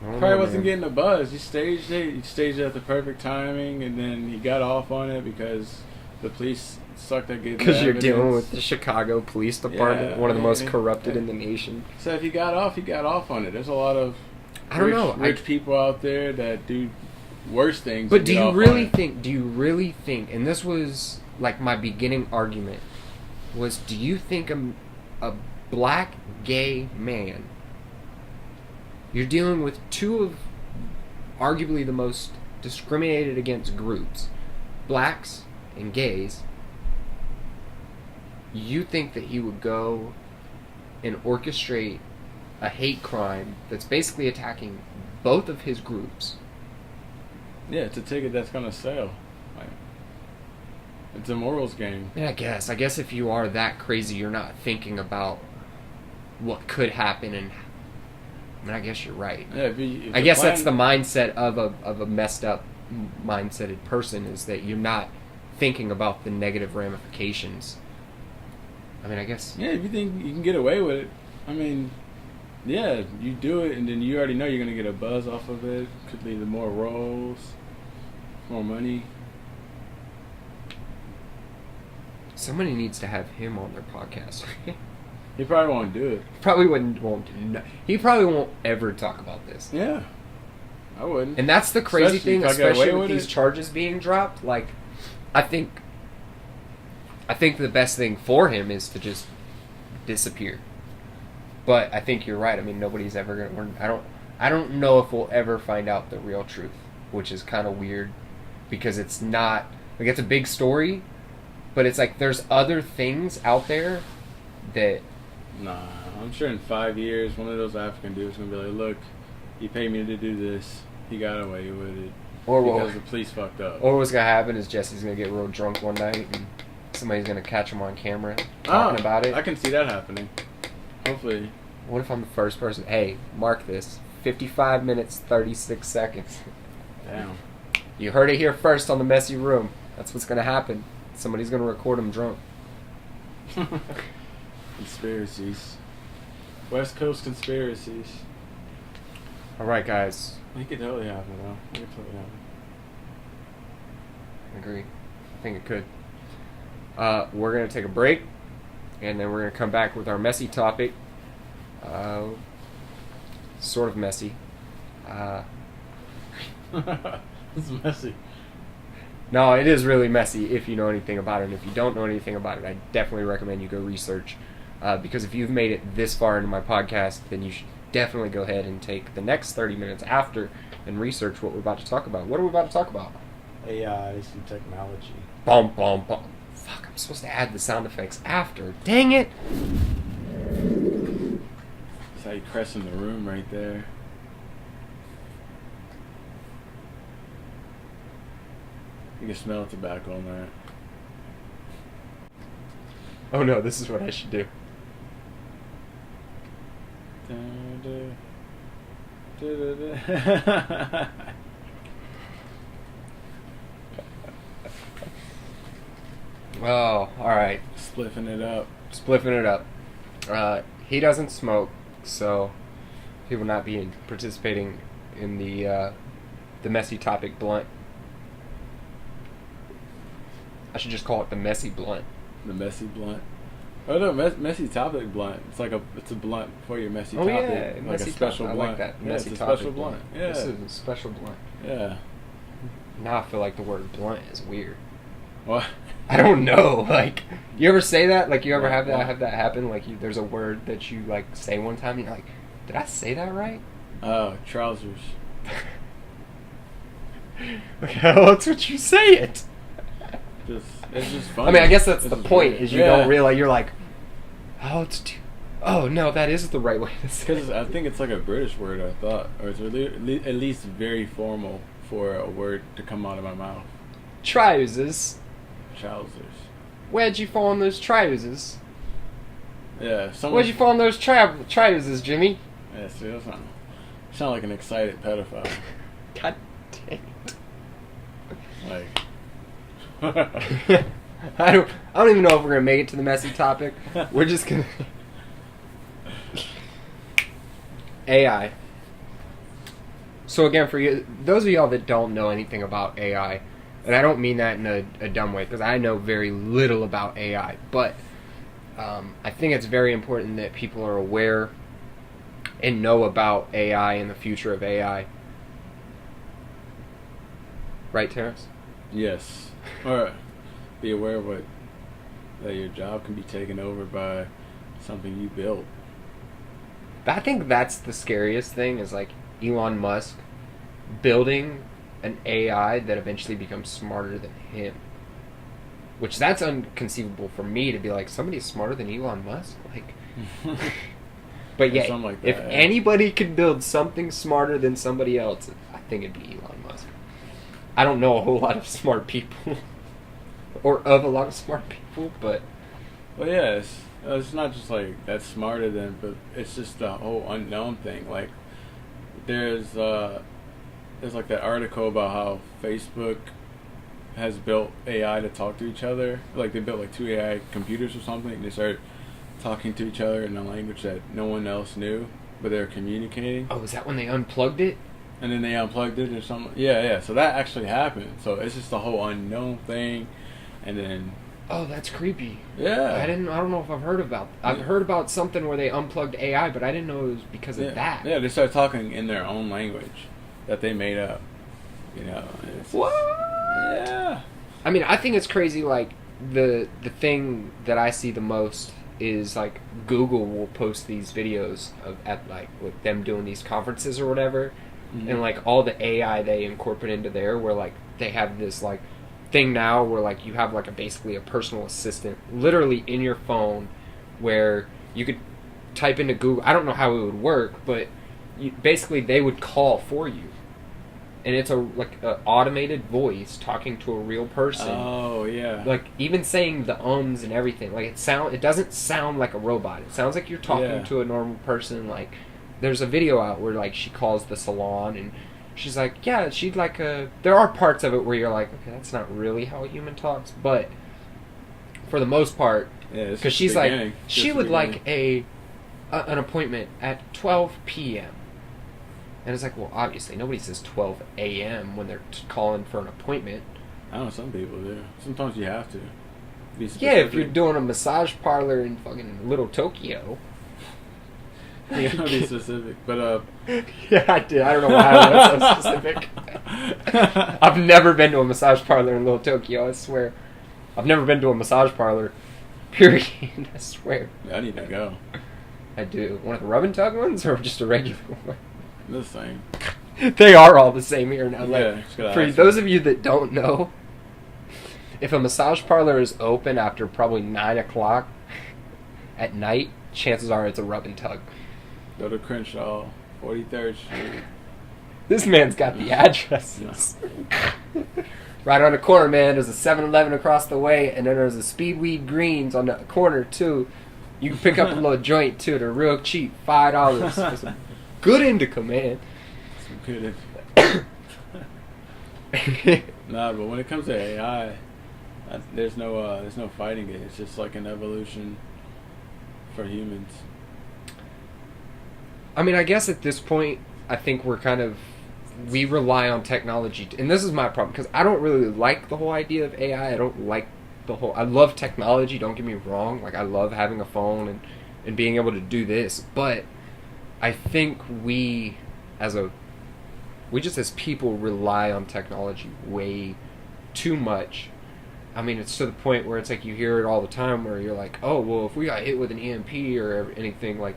I don't probably know, wasn't man. getting a buzz. He staged it. He staged it at the perfect timing, and then he got off on it because the police sucked at getting Because the you're dealing evidence. with the Chicago Police Department, Yeah, one of the most yeah. corrupted in the nation. So if he got off, he got off on it. There's a lot of I don't know. rich people out there that do worse things. But and do get you off on really it. think? Do you really think? And this was like my beginning argument. Was do you think a black gay man? You're dealing with 2 of arguably the most discriminated against groups, blacks and gays. You think that he would go and orchestrate a hate crime that's basically attacking both of his groups? Yeah, it's a ticket that's gonna sell. Like, it's a morals game. Yeah, I guess if you are that crazy, you're not thinking about what could happen and I mean, I guess you're right. Yeah, if I guess that's the mindset of a messed up mindseted person, is that you're not thinking about the negative ramifications. I mean, I guess. Yeah, if you think you can get away with it, I mean, yeah, you do it, and then you already know you're gonna get a buzz off of it. Could lead to more roles, more money. Somebody needs to have him on their podcast. He probably won't do it. Probably won't. No, he probably won't ever talk about this. Yeah, I wouldn't. And that's the crazy Especially thing, if I got especially away with with these it. charges being dropped. Like, I think the best thing for him is to just disappear. But I think you're right. I mean, nobody's ever gonna. I don't know if we'll ever find out the real truth, which is kind of weird, because it's not like it's a big story, but it's like there's other things out there that. Nah, I'm sure in 5 years, one of those African dudes gonna be like, "Look, he paid me to do this. He got away with it because the police fucked up." Or what's gonna happen is Jesse's gonna get real drunk one night and somebody's gonna catch him on camera talking about it. I can see that happening. Hopefully. What if I'm the first person? Hey, mark this: 55 minutes, 36 seconds. Damn. You heard it here first on the Messy Room. That's what's gonna happen. Somebody's gonna record him drunk. Conspiracies. West Coast conspiracies. All right, guys. It could totally happen, though. It could totally happen. I agree. I think it could. We're going to take a break, and then we're going to come back with our messy topic. Sort of messy. It's messy. No, it is really messy if you know anything about it. And if you don't know anything about it, I definitely recommend you go research. Because if you've made it this far into my podcast, then you should definitely go ahead and take the next 30 minutes after and research what we're about to talk about. What are we about to talk about? AI and technology. Bum, bum, bum. Fuck, I'm supposed to add the sound effects after. Dang it! That's how you crest in the room right there. You can smell tobacco on that. Oh no, this is what I should do. Oh, alright. Spliffing it up. Spliffing it up. He doesn't smoke, so he will not be participating in the messy topic blunt. I should just call it the messy blunt. The messy blunt. Oh no, messy topic blunt. It's a blunt for your messy topic. Yeah, like messy a special topic. blunt. I like that. Yeah, Messy it's a topic special blunt. Yeah. This is a special blunt. Yeah. Now I feel like the word blunt is weird. What? I don't know. Like, you ever say that? Like, you ever have What? that happen? Like, there's a word that you like say one time, and you're like, "Did I say that right?" Oh, trousers. Okay, well, that's what you say it. It's just funny. I mean, I guess that's It's the just point. weird. Is you don't realize you're like, oh no, that is the right way to say Because it. I think it's like a British word, I thought. Or it's really, at least very formal for a word to come out of my mouth. Trousers. Trousers. Where'd you find those trousers? Yeah. Where'd you find those trousers, Jimmy? Yeah, see, that's not... Sound like an excited pedophile. God dang Like... it. I don't even know if we're gonna make it to the messy topic. We're just gonna AI. So again, for you, those of y'all that don't know anything about AI, and I don't mean that in a dumb way, because I know very little about AI, but I think it's very important that people are aware and know about AI and the future of AI. Right, Terrance? Yes. Or be aware of that your job can be taken over by something you built. I think that's the scariest thing, is like Elon Musk building an AI that eventually becomes smarter than him. Which, that's unconceivable for me to be like, somebody's smarter than Elon Musk? Like, but yeah, Something like that, if yeah. anybody could build something smarter than somebody else, I think it'd be Elon Musk. I don't know a whole lot of smart people, or of a lot of smart people, but... Well, yeah, it's not just like that's smarter than, but it's just the whole unknown thing. Like, there's like that article about how Facebook has built AI to talk to each other. Like they built like two AI computers or something. And they started talking to each other in a language that no one else knew, but they were communicating. Oh, is that when they unplugged it? And then they unplugged it or something. Yeah. So that actually happened. So it's just the whole unknown thing, and then. Oh, that's creepy. Yeah. I don't know if I've heard about. I've heard about something where they unplugged AI, but I didn't know it was because of that. Yeah, they started talking in their own language that they made up. You know. What? Yeah. I mean, I think it's crazy. Like the thing that I see the most is like Google will post these videos of at like with them doing these conferences or whatever, and like all the AI they incorporate into there, where like they have this like thing now where like you have like basically a personal assistant literally in your phone, where you could type into Google. I don't know how it would work, but basically they would call for you. And it's a automated voice talking to a real person. Oh yeah. Like even saying the ums and everything. Like it doesn't sound like a robot. It sounds like you're talking to a normal person. Like there's a video out where like she calls the salon and she's like, yeah, she'd like a. There are parts of it where you're like, okay, that's not really how a human talks, but for the most part, because she's like, she would like an appointment at 12 p.m. And it's like, well, obviously, nobody says 12 a.m. when they're calling for an appointment. I know some people do. Sometimes you have to. Yeah, if you're doing a massage parlor in fucking Little Tokyo. You gotta be specific, but yeah, I did. I don't know why I was so specific. I've never been to a massage parlor in Little Tokyo, I swear. I've never been to a massage parlor, period, I swear. Yeah, I need to go. I do. One of the rub and tug ones, or just a regular one? The same. They are all the same here now. Like, yeah, for those of you that don't know, if a massage parlor is open after probably 9 o'clock at night, chances are it's a rub and tug. Go to Crenshaw, 43rd Street. This man's got the addresses. Right on the corner, man. There's a 7-Eleven across the way, and then there's a Speedweed Greens on the corner, too. You can pick up a little joint, too. They're real cheap. $5. Good indica, man. Some good. Nah, but when it comes to AI, there's no fighting it. It's just like an evolution for humans. I mean, I guess at this point, I think we rely on technology, and this is my problem, because I don't really like the whole idea of AI. I don't like I love technology, don't get me wrong. Like, I love having a phone and being able to do this, but I think we just as people rely on technology way too much. I mean, it's to the point where it's like you hear it all the time where you're like, oh, well, if we got hit with an EMP or anything, like,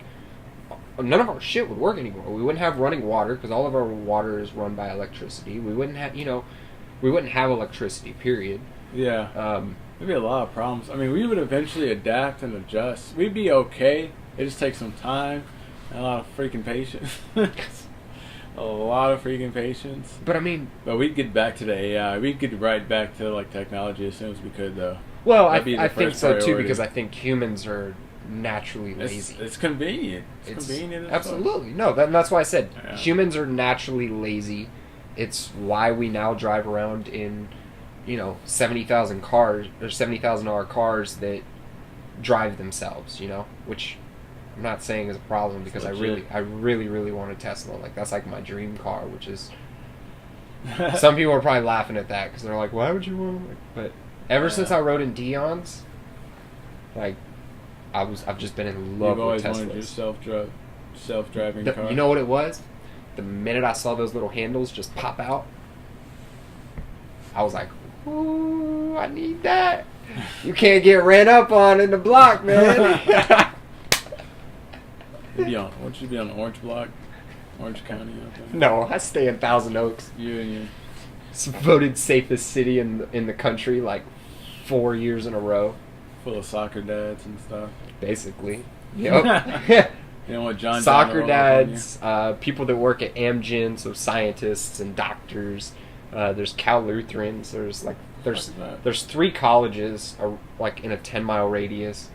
none of our shit would work anymore. We wouldn't have running water because all of our water is run by electricity. We wouldn't have, we wouldn't have electricity, period. Yeah. There'd be a lot of problems. I mean, we would eventually adapt and adjust. We'd be okay. It just takes some time and a lot of freaking patience. A lot of freaking patience. But I mean... But we'd get back to the AI. We'd get right back to, like, technology as soon as we could, though. Well, I think so, priority. Too, because I think humans are naturally lazy. It's convenient. It's convenient. Absolutely. No, that's why I said humans are naturally lazy. It's why we now drive around in, $70,000 cars, or $70,000 cars that drive themselves, which... I'm not saying is a problem because I really want a Tesla. Like, that's like my dream car, which is... Some people are probably laughing at that because they're like, why would you want one? But ever since I rode in Dion's, like, I've just been in love with Teslas. You've always wanted your self-driving car. You know what it was? The minute I saw those little handles just pop out, I was like, ooh, I need that. You can't get ran up on in the block, man. Won't you be on Orange Block? Orange County? Okay. No, I stay in Thousand Oaks. You and you. It's voted safest city in the country, like 4 years in a row. Full of soccer dads and stuff. Basically. Yep. You know what, John? Soccer dads, people that work at Amgen, so scientists and doctors. There's Cal Lutherans. There's 3 colleges, like in a 10-mile radius.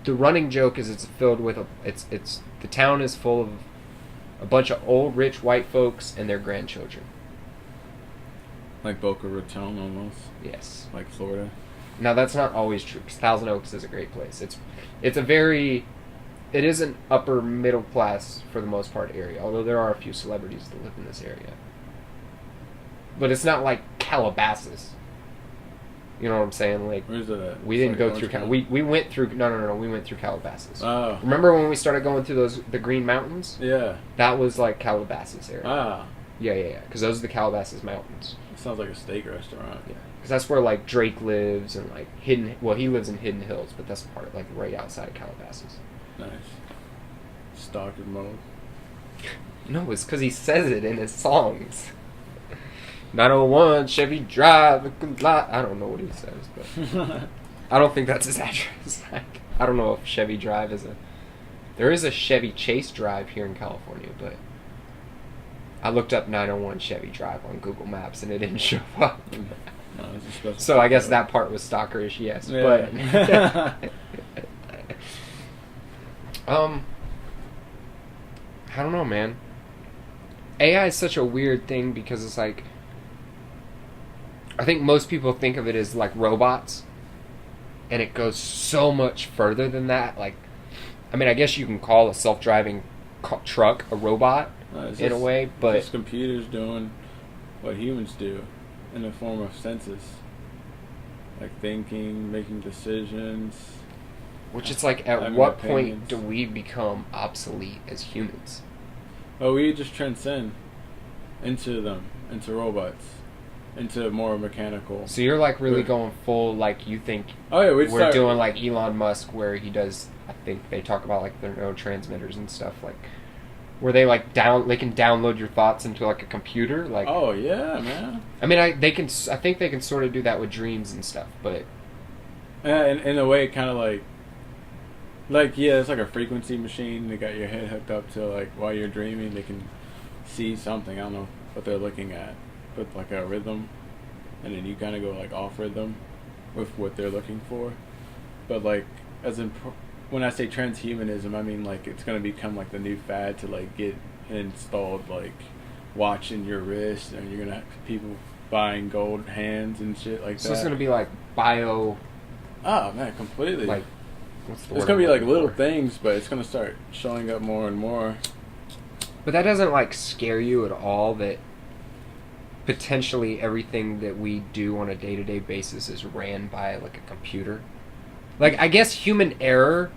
the running joke is it's filled with it's the town is full of a bunch of old rich white folks and their grandchildren. Like Boca Raton almost. Yes. Like Florida. Now that's not always true because Thousand Oaks is a great place. It is an upper middle class for the most part area, although there are a few celebrities that live in this area. But it's not like Calabasas. You know what I'm saying? Like, where's it at? We didn't go through we went through we went through Calabasas. Oh. Remember when we started going through the Green Mountains? Yeah. That was like Calabasas area. Ah. Yeah. Because those are the Calabasas Mountains. It sounds like a steak restaurant. Yeah. Because that's where like Drake lives and like he lives in Hidden Hills, but that's part like right outside of Calabasas. Nice. Stalker mode. No, it's because he says it in his songs. 901 Chevy Drive, looking like... I don't know what he says, but I don't think that's his address. I don't know if Chevy Drive is a... There is a Chevy Chase Drive here in California, but I looked up 901 Chevy Drive on Google Maps and it didn't show up. No, so I guess that part was stalkerish, yes. Yeah. But I don't know, man. AI is such a weird thing because it's like, I think most people think of it as like robots, and it goes so much further than that. Like, I mean, I guess you can call a self-driving truck a robot in a way, but it's computers doing what humans do in the form of senses, like thinking, making decisions. Which it's like, at what point do we become obsolete as humans? Oh, we just transcend into robots. Into more mechanical. So you're like really going full, like you think we're doing like Elon Musk where he does, I think they talk about like their neurotransmitters and stuff, like where they like they can download your thoughts into like a computer, like. Oh yeah, man. I mean, I think they can sort of do that with dreams and stuff, but. Yeah, in a way, kind of like yeah, it's like a frequency machine. They got your head hooked up to like while you're dreaming, they can see something. I don't know what they're looking at. With like a rhythm, and then you kind of go like off rhythm with what they're looking for. But like when I say transhumanism, I mean like it's gonna become like the new fad to like get installed like watch in your wrist, and you're gonna have people buying gold hands and shit like that. So it's gonna be like bio. Oh man, completely. Like, what's the word? It's gonna be like little things, but it's gonna start showing up more and more. But that doesn't like scare you at all that potentially everything that we do on a day-to-day basis is ran by like a computer. Like, I guess human error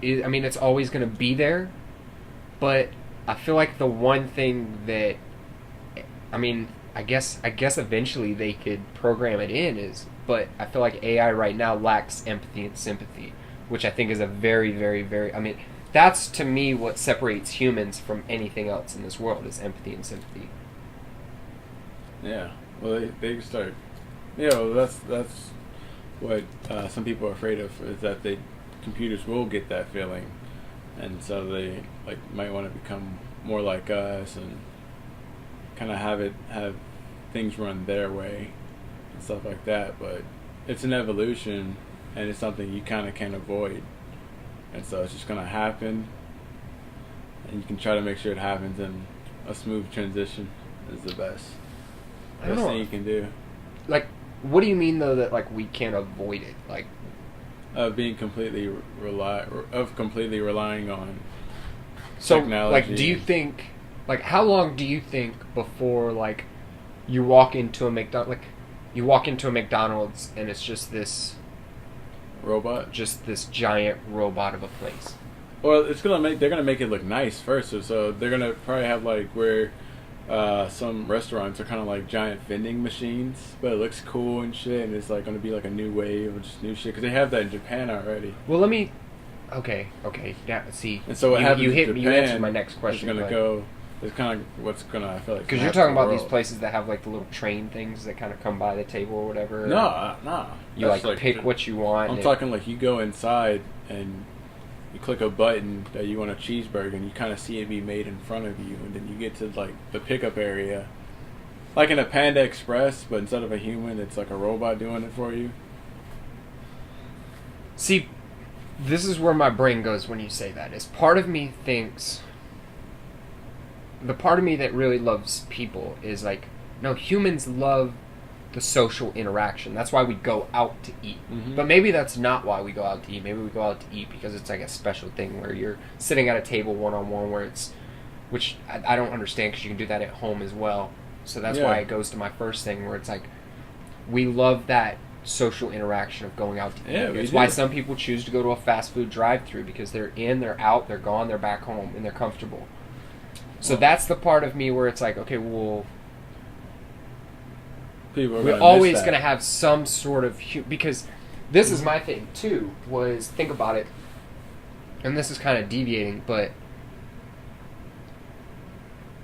is, I mean, it's always going to be there, but I feel like the one thing that, I mean, I guess eventually they could program it in is, but I feel like AI right now lacks empathy and sympathy, which I think is a very, very, very, I mean, that's to me what separates humans from anything else in this world is empathy and sympathy. Yeah, well, they start. You know, that's what some people are afraid of, is that computers will get that feeling, and so they like might want to become more like us and kind of have things run their way and stuff like that. But it's an evolution, and it's something you kind of can't avoid, and so it's just gonna happen, and you can try to make sure it happens, and a smooth transition is the best. Best thing you can do. Like, what do you mean though that like we can't avoid it? Like, being completely relying on so technology. Like, do you think, like, how long do you think before like you walk into a McDonald's and it's just this robot, just this giant robot of a place? Well, they're gonna make it look nice first, so they're gonna probably have like where. Some restaurants are kind of like giant vending machines, but it looks cool and shit, and it's like going to be like a new wave of just new shit, because they have that in Japan already. Well, okay, yeah, see, and so what happens you answered my next question. It's going to go, it's kind of what's going to, I feel like, because you're talking about these places that have like the little train things that kind of come by the table or whatever. No. You like pick what you want. I'm talking like you go inside and you click a button that you want a cheeseburger, and you kind of see it be made in front of you, and then you get to like the pickup area, like in a Panda Express, but instead of a human, it's like a robot doing it for you. See, This is where my brain goes when you say that. Is part of me thinks, the part of me that really loves people is like, no, humans love the social interaction. That's why we go out to eat. Mm-hmm. But maybe that's not why we go out to eat. Maybe we go out to eat because it's like a special thing where you're sitting at a table one-on-one where it's, which I don't understand because you can do that at home as well. So that's why it goes to my first thing where it's like, we love that social interaction of going out to eat. Yeah, it's why some people choose to go to a fast food drive-thru because they're in, they're out, they're gone, they're back home, and they're comfortable. So that's the part of me where it's like, okay, well, we're always going to have some sort of... because this is my thing, too, was, think about it, and this is kind of deviating, but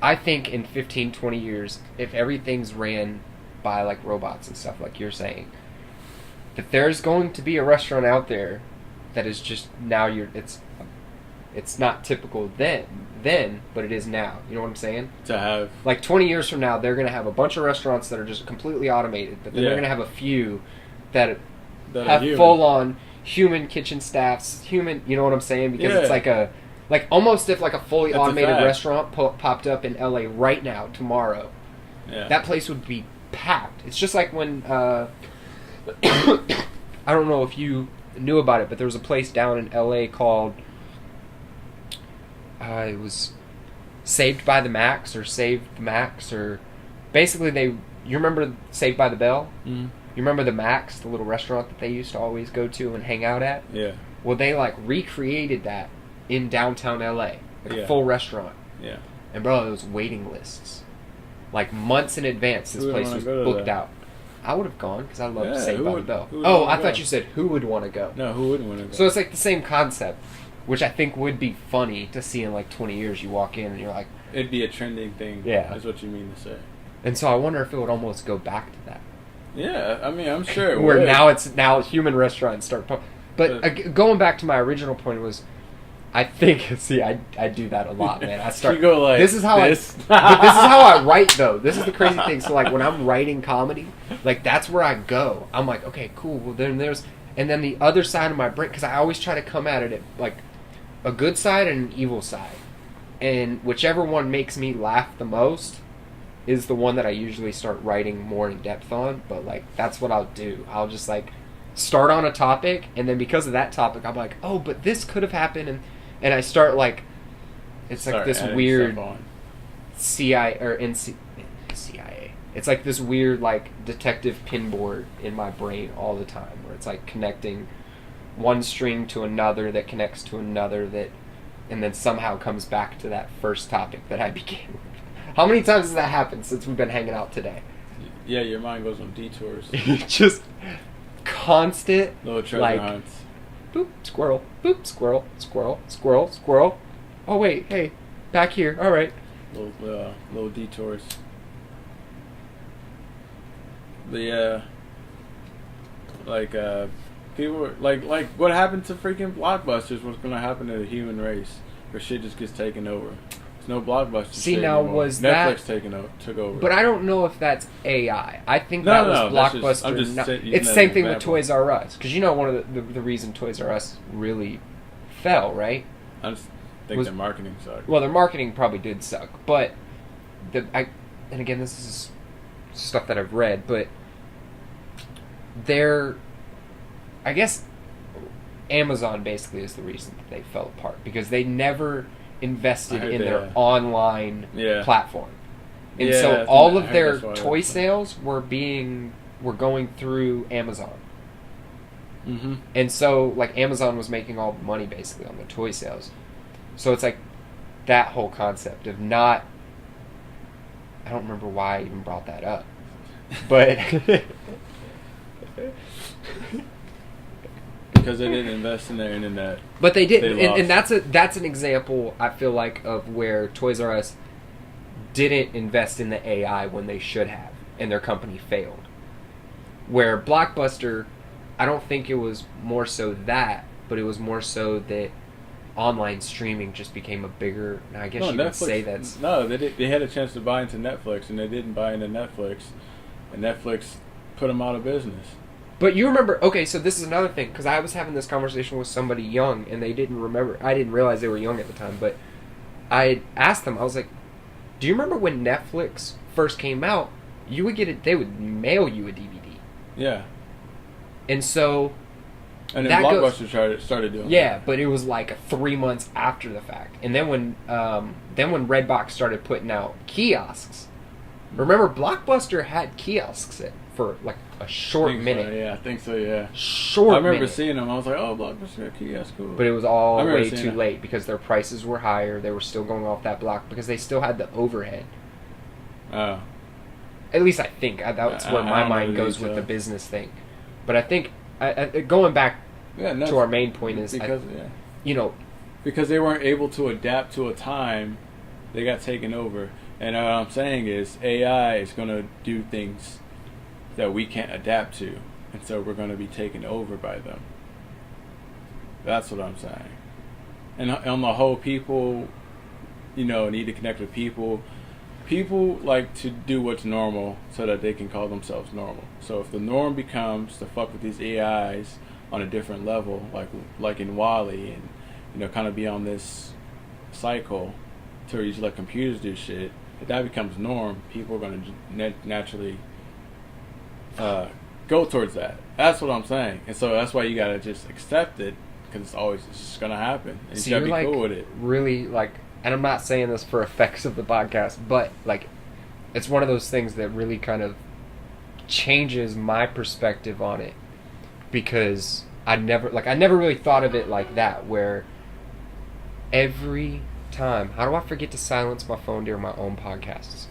I think in 15, 20 years, if everything's ran by, like, robots and stuff, like you're saying, that there's going to be a restaurant out there that is just now it's not typical then, but it is now. You know what I'm saying? To have... like 20 years from now, they're going to have a bunch of restaurants that are just completely automated, but then they're going to have a few that have full-on human kitchen staffs, human, you know what I'm saying? Because it's like almost if like a fully automated restaurant popped up in LA right now, tomorrow, that place would be packed. It's just like when... I don't know if you knew about it, but there was a place down in LA called it was Saved by the Max or Save the Max, or basically you remember Saved by the Bell? Mm-hmm. You remember the Max, the little restaurant that they used to always go to and hang out at? Yeah. Well, they like recreated that in downtown LA, like a full restaurant. Yeah. And bro, it was waiting lists, like months in advance. This place was booked out. I would have gone because I love Saved by the Bell. Oh, I thought you said who would want to go. No, who wouldn't want to go? So it's like the same concept, which I think would be funny to see in like 20 years. You walk in and you're like... it'd be a trending thing. Yeah. That's what you mean to say. And so I wonder if it would almost go back to that. Yeah, I mean, I'm sure it where would. now human restaurants start... But going back to my original point was... I think, see, I do that a lot, man. I start. You go like this is how but this is how I write, though. This is the crazy thing. So, like, when I'm writing comedy, like that's where I go. I'm like, okay, cool. Well, then there's, and then the other side of my brain, because I always try to come at it like a good side and an evil side, and whichever one makes me laugh the most is the one that I usually start writing more in depth on. But like, that's what I'll do. I'll just like start on a topic, and then because of that topic, I'm like, oh, but this could have happened, and I start like, it's like this weird CIA or CIA. It's like this weird like detective pinboard in my brain all the time, where it's like connecting one string to another that connects to another that, and then somehow comes back to that first topic that I began with. How many times has that happened since we've been hanging out today? Yeah, your mind goes on detours. Just constant little treasure like hunts. Boop, squirrel. Boop, squirrel. Squirrel. Squirrel. Squirrel. Oh, wait. Hey. Back here. All right. Little detours. People were, like what happened to freaking Blockbusters? What's going to happen to the human race? Where shit just gets taken over. There's no Blockbusters. See, now anymore. was Netflix took over. But I don't know if that's AI. I think that was Blockbuster. It's the same thing with Toys R Us. Because you know one of the reason Toys R Us really fell, right? I just think their marketing sucked. Well, their marketing probably did suck. But, and again, this is stuff that I've read, but I guess Amazon basically is the reason that they fell apart. Because they never invested in their online platform. And so all of their toy sales were going through Amazon. Mm-hmm. And so like Amazon was making all the money basically on the toy sales. So it's like that whole concept of not, I don't remember why I even brought that up. But because they didn't invest in their internet. But they didn't, and that's an example, I feel like, of where Toys R Us didn't invest in the AI when they should have, and their company failed. Where Blockbuster, I don't think it was more so that, but it was more so that online streaming just became a bigger. Now I guess you could say that's they had a chance to buy into Netflix, and they didn't buy into Netflix, and Netflix put them out of business. But you remember, okay, so this is another thing, because I was having this conversation with somebody young, and they didn't remember, I didn't realize they were young at the time, but I asked them, I was like, do you remember when Netflix first came out, you would get it, they would mail you a DVD. Yeah. And so... And then Blockbuster started doing that. But it was like 3 months after the fact. And then when Redbox started putting out kiosks, remember Blockbuster had kiosks for like a short minute. So, yeah, I think so, yeah. Short I remember minute. seeing them. I was like, oh, Blockbuster got kiosks, cool. But it was all way too it. late because their prices were higher. They were still going off that block because they still had the overhead. Oh. At least I think. That's where my mind goes with the business thing. But I think, going back to our main point is, because they weren't able to adapt to a time, they got taken over. And what I'm saying is AI is going to do things that we can't adapt to. And so we're going to be taken over by them. That's what I'm saying. And on the whole, people, need to connect with people. People like to do what's normal so that they can call themselves normal. So if the norm becomes to fuck with these AIs on a different level, like in Wall-E, and kind of be on this cycle to where you just let computers do shit, if that becomes norm, people are going to naturally go towards that. That's what I'm saying. And so that's why you got to just accept it, because it's just going to happen. And you got to be cool with it. Really, and I'm not saying this for effects of the podcast, but it's one of those things that really kind of changes my perspective on it, because I never really thought of it like that, where every time, how do I forget to silence my phone during my own podcasts?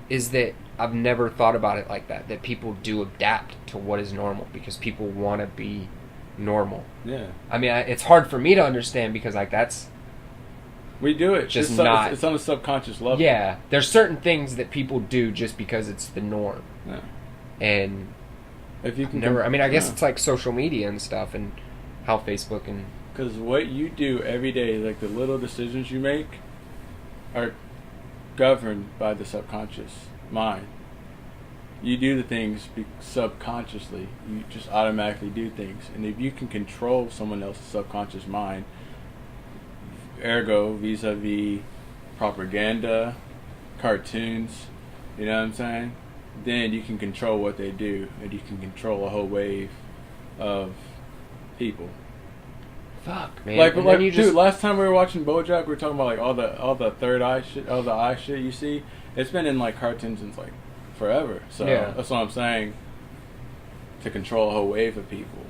Is that I've never thought about it like that people do adapt to what is normal because people want to be normal. Yeah. I mean, it's hard for me to understand because we do it. Just it's on a subconscious level. Yeah. There's certain things that people do just because it's the norm. Yeah. And if you can I guess it's like social media and stuff and how Facebook and... Because what you do every day, like the little decisions you make, are governed by the subconscious mind. You do the things subconsciously. You just automatically do things. And if you can control someone else's subconscious mind, ergo vis-a-vis propaganda, cartoons, you know what I'm saying? Then you can control what they do, and you can control a whole wave of people. Fuck, man. Dude, last time we were watching BoJack, we were talking about all the third eye shit, all the eye shit you see. It's been in cartoons since forever. So that's what I'm saying. To control a whole wave of people,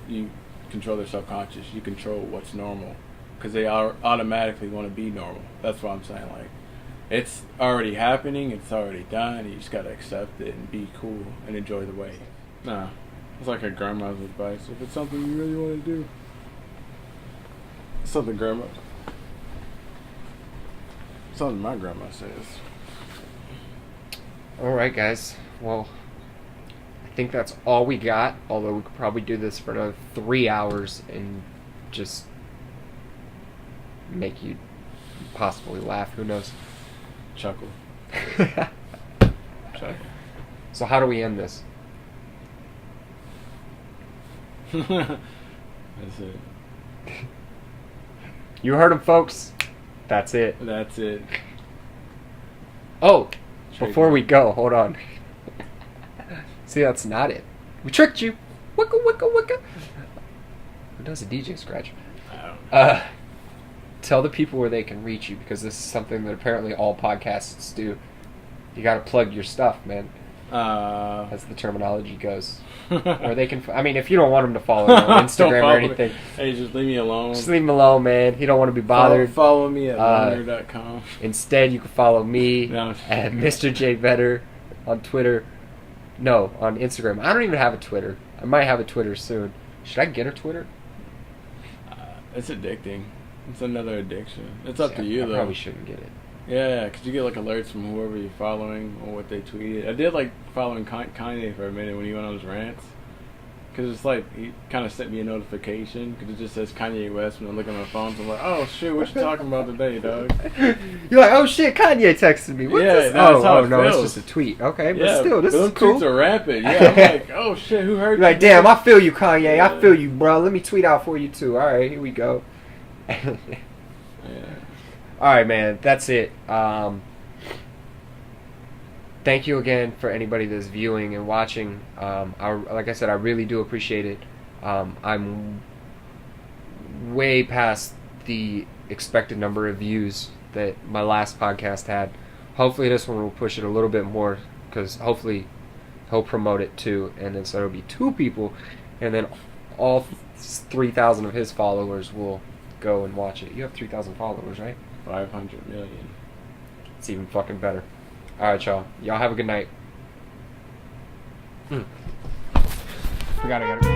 you control their subconscious. You control what's normal, because they automatically want to be normal. That's what I'm saying. It's already happening. It's already done. You just gotta accept it and be cool and enjoy the wave. Nah, it's like a grandma's advice. If it's something you really want to do. Something my grandma says. Alright, guys. Well, I think that's all we got. Although we could probably do this for another 3 hours and just make you possibly laugh. Who knows? Chuckle. Chuckle. So how do we end this? That's it. You heard him, folks. That's it. That's it. Oh, before we go, hold on. See, that's not it. We tricked you. Wicka, wicka, wicka. Who does a DJ scratch? I don't know. Tell the people where they can reach you, because this is something that apparently all podcasts do. You gotta plug your stuff, man. As the terminology goes. Or they can... if you don't want them to follow you on Instagram or anything... Hey, just leave me alone. Just leave him alone, man. He don't want to be bothered. Follow me at loner.com. Instead, you can follow me at Mr. J Vetter on Twitter. No, on Instagram. I don't even have a Twitter. I might have a Twitter soon. Should I get a Twitter? It's addicting. It's another addiction. It's up to you, though. I probably shouldn't get it. Yeah, because you get alerts from whoever you're following or what they tweeted. I did following Kanye for a minute when he went on his rants. because it's like he kind of sent me a notification because it just says Kanye West when I look at my phone. So I'm like, oh shit, what you talking about today, dog? You're like, oh shit, Kanye texted me. What's this? that's how it no, feels. it's just a tweet. Okay, but still, this is tweets cool. are rampant. Yeah, I'm like, oh shit, who heard? You're like, you? damn, I feel you, Kanye. I feel you, bro. Let me tweet out for you too. All right, here we go. Yeah. All right, man. That's it. Thank you again for anybody that's viewing and watching. Like I said, I really do appreciate it. I'm way past the expected number of views that my last podcast had. Hopefully this one will push it a little bit more, because hopefully he'll promote it too, and then so it'll be 2 people, and then all 3,000 of his followers will go and watch it. You have 3,000 followers, right? 500 million. It's even fucking better. Alright, y'all. Y'all have a good night. I gotta go.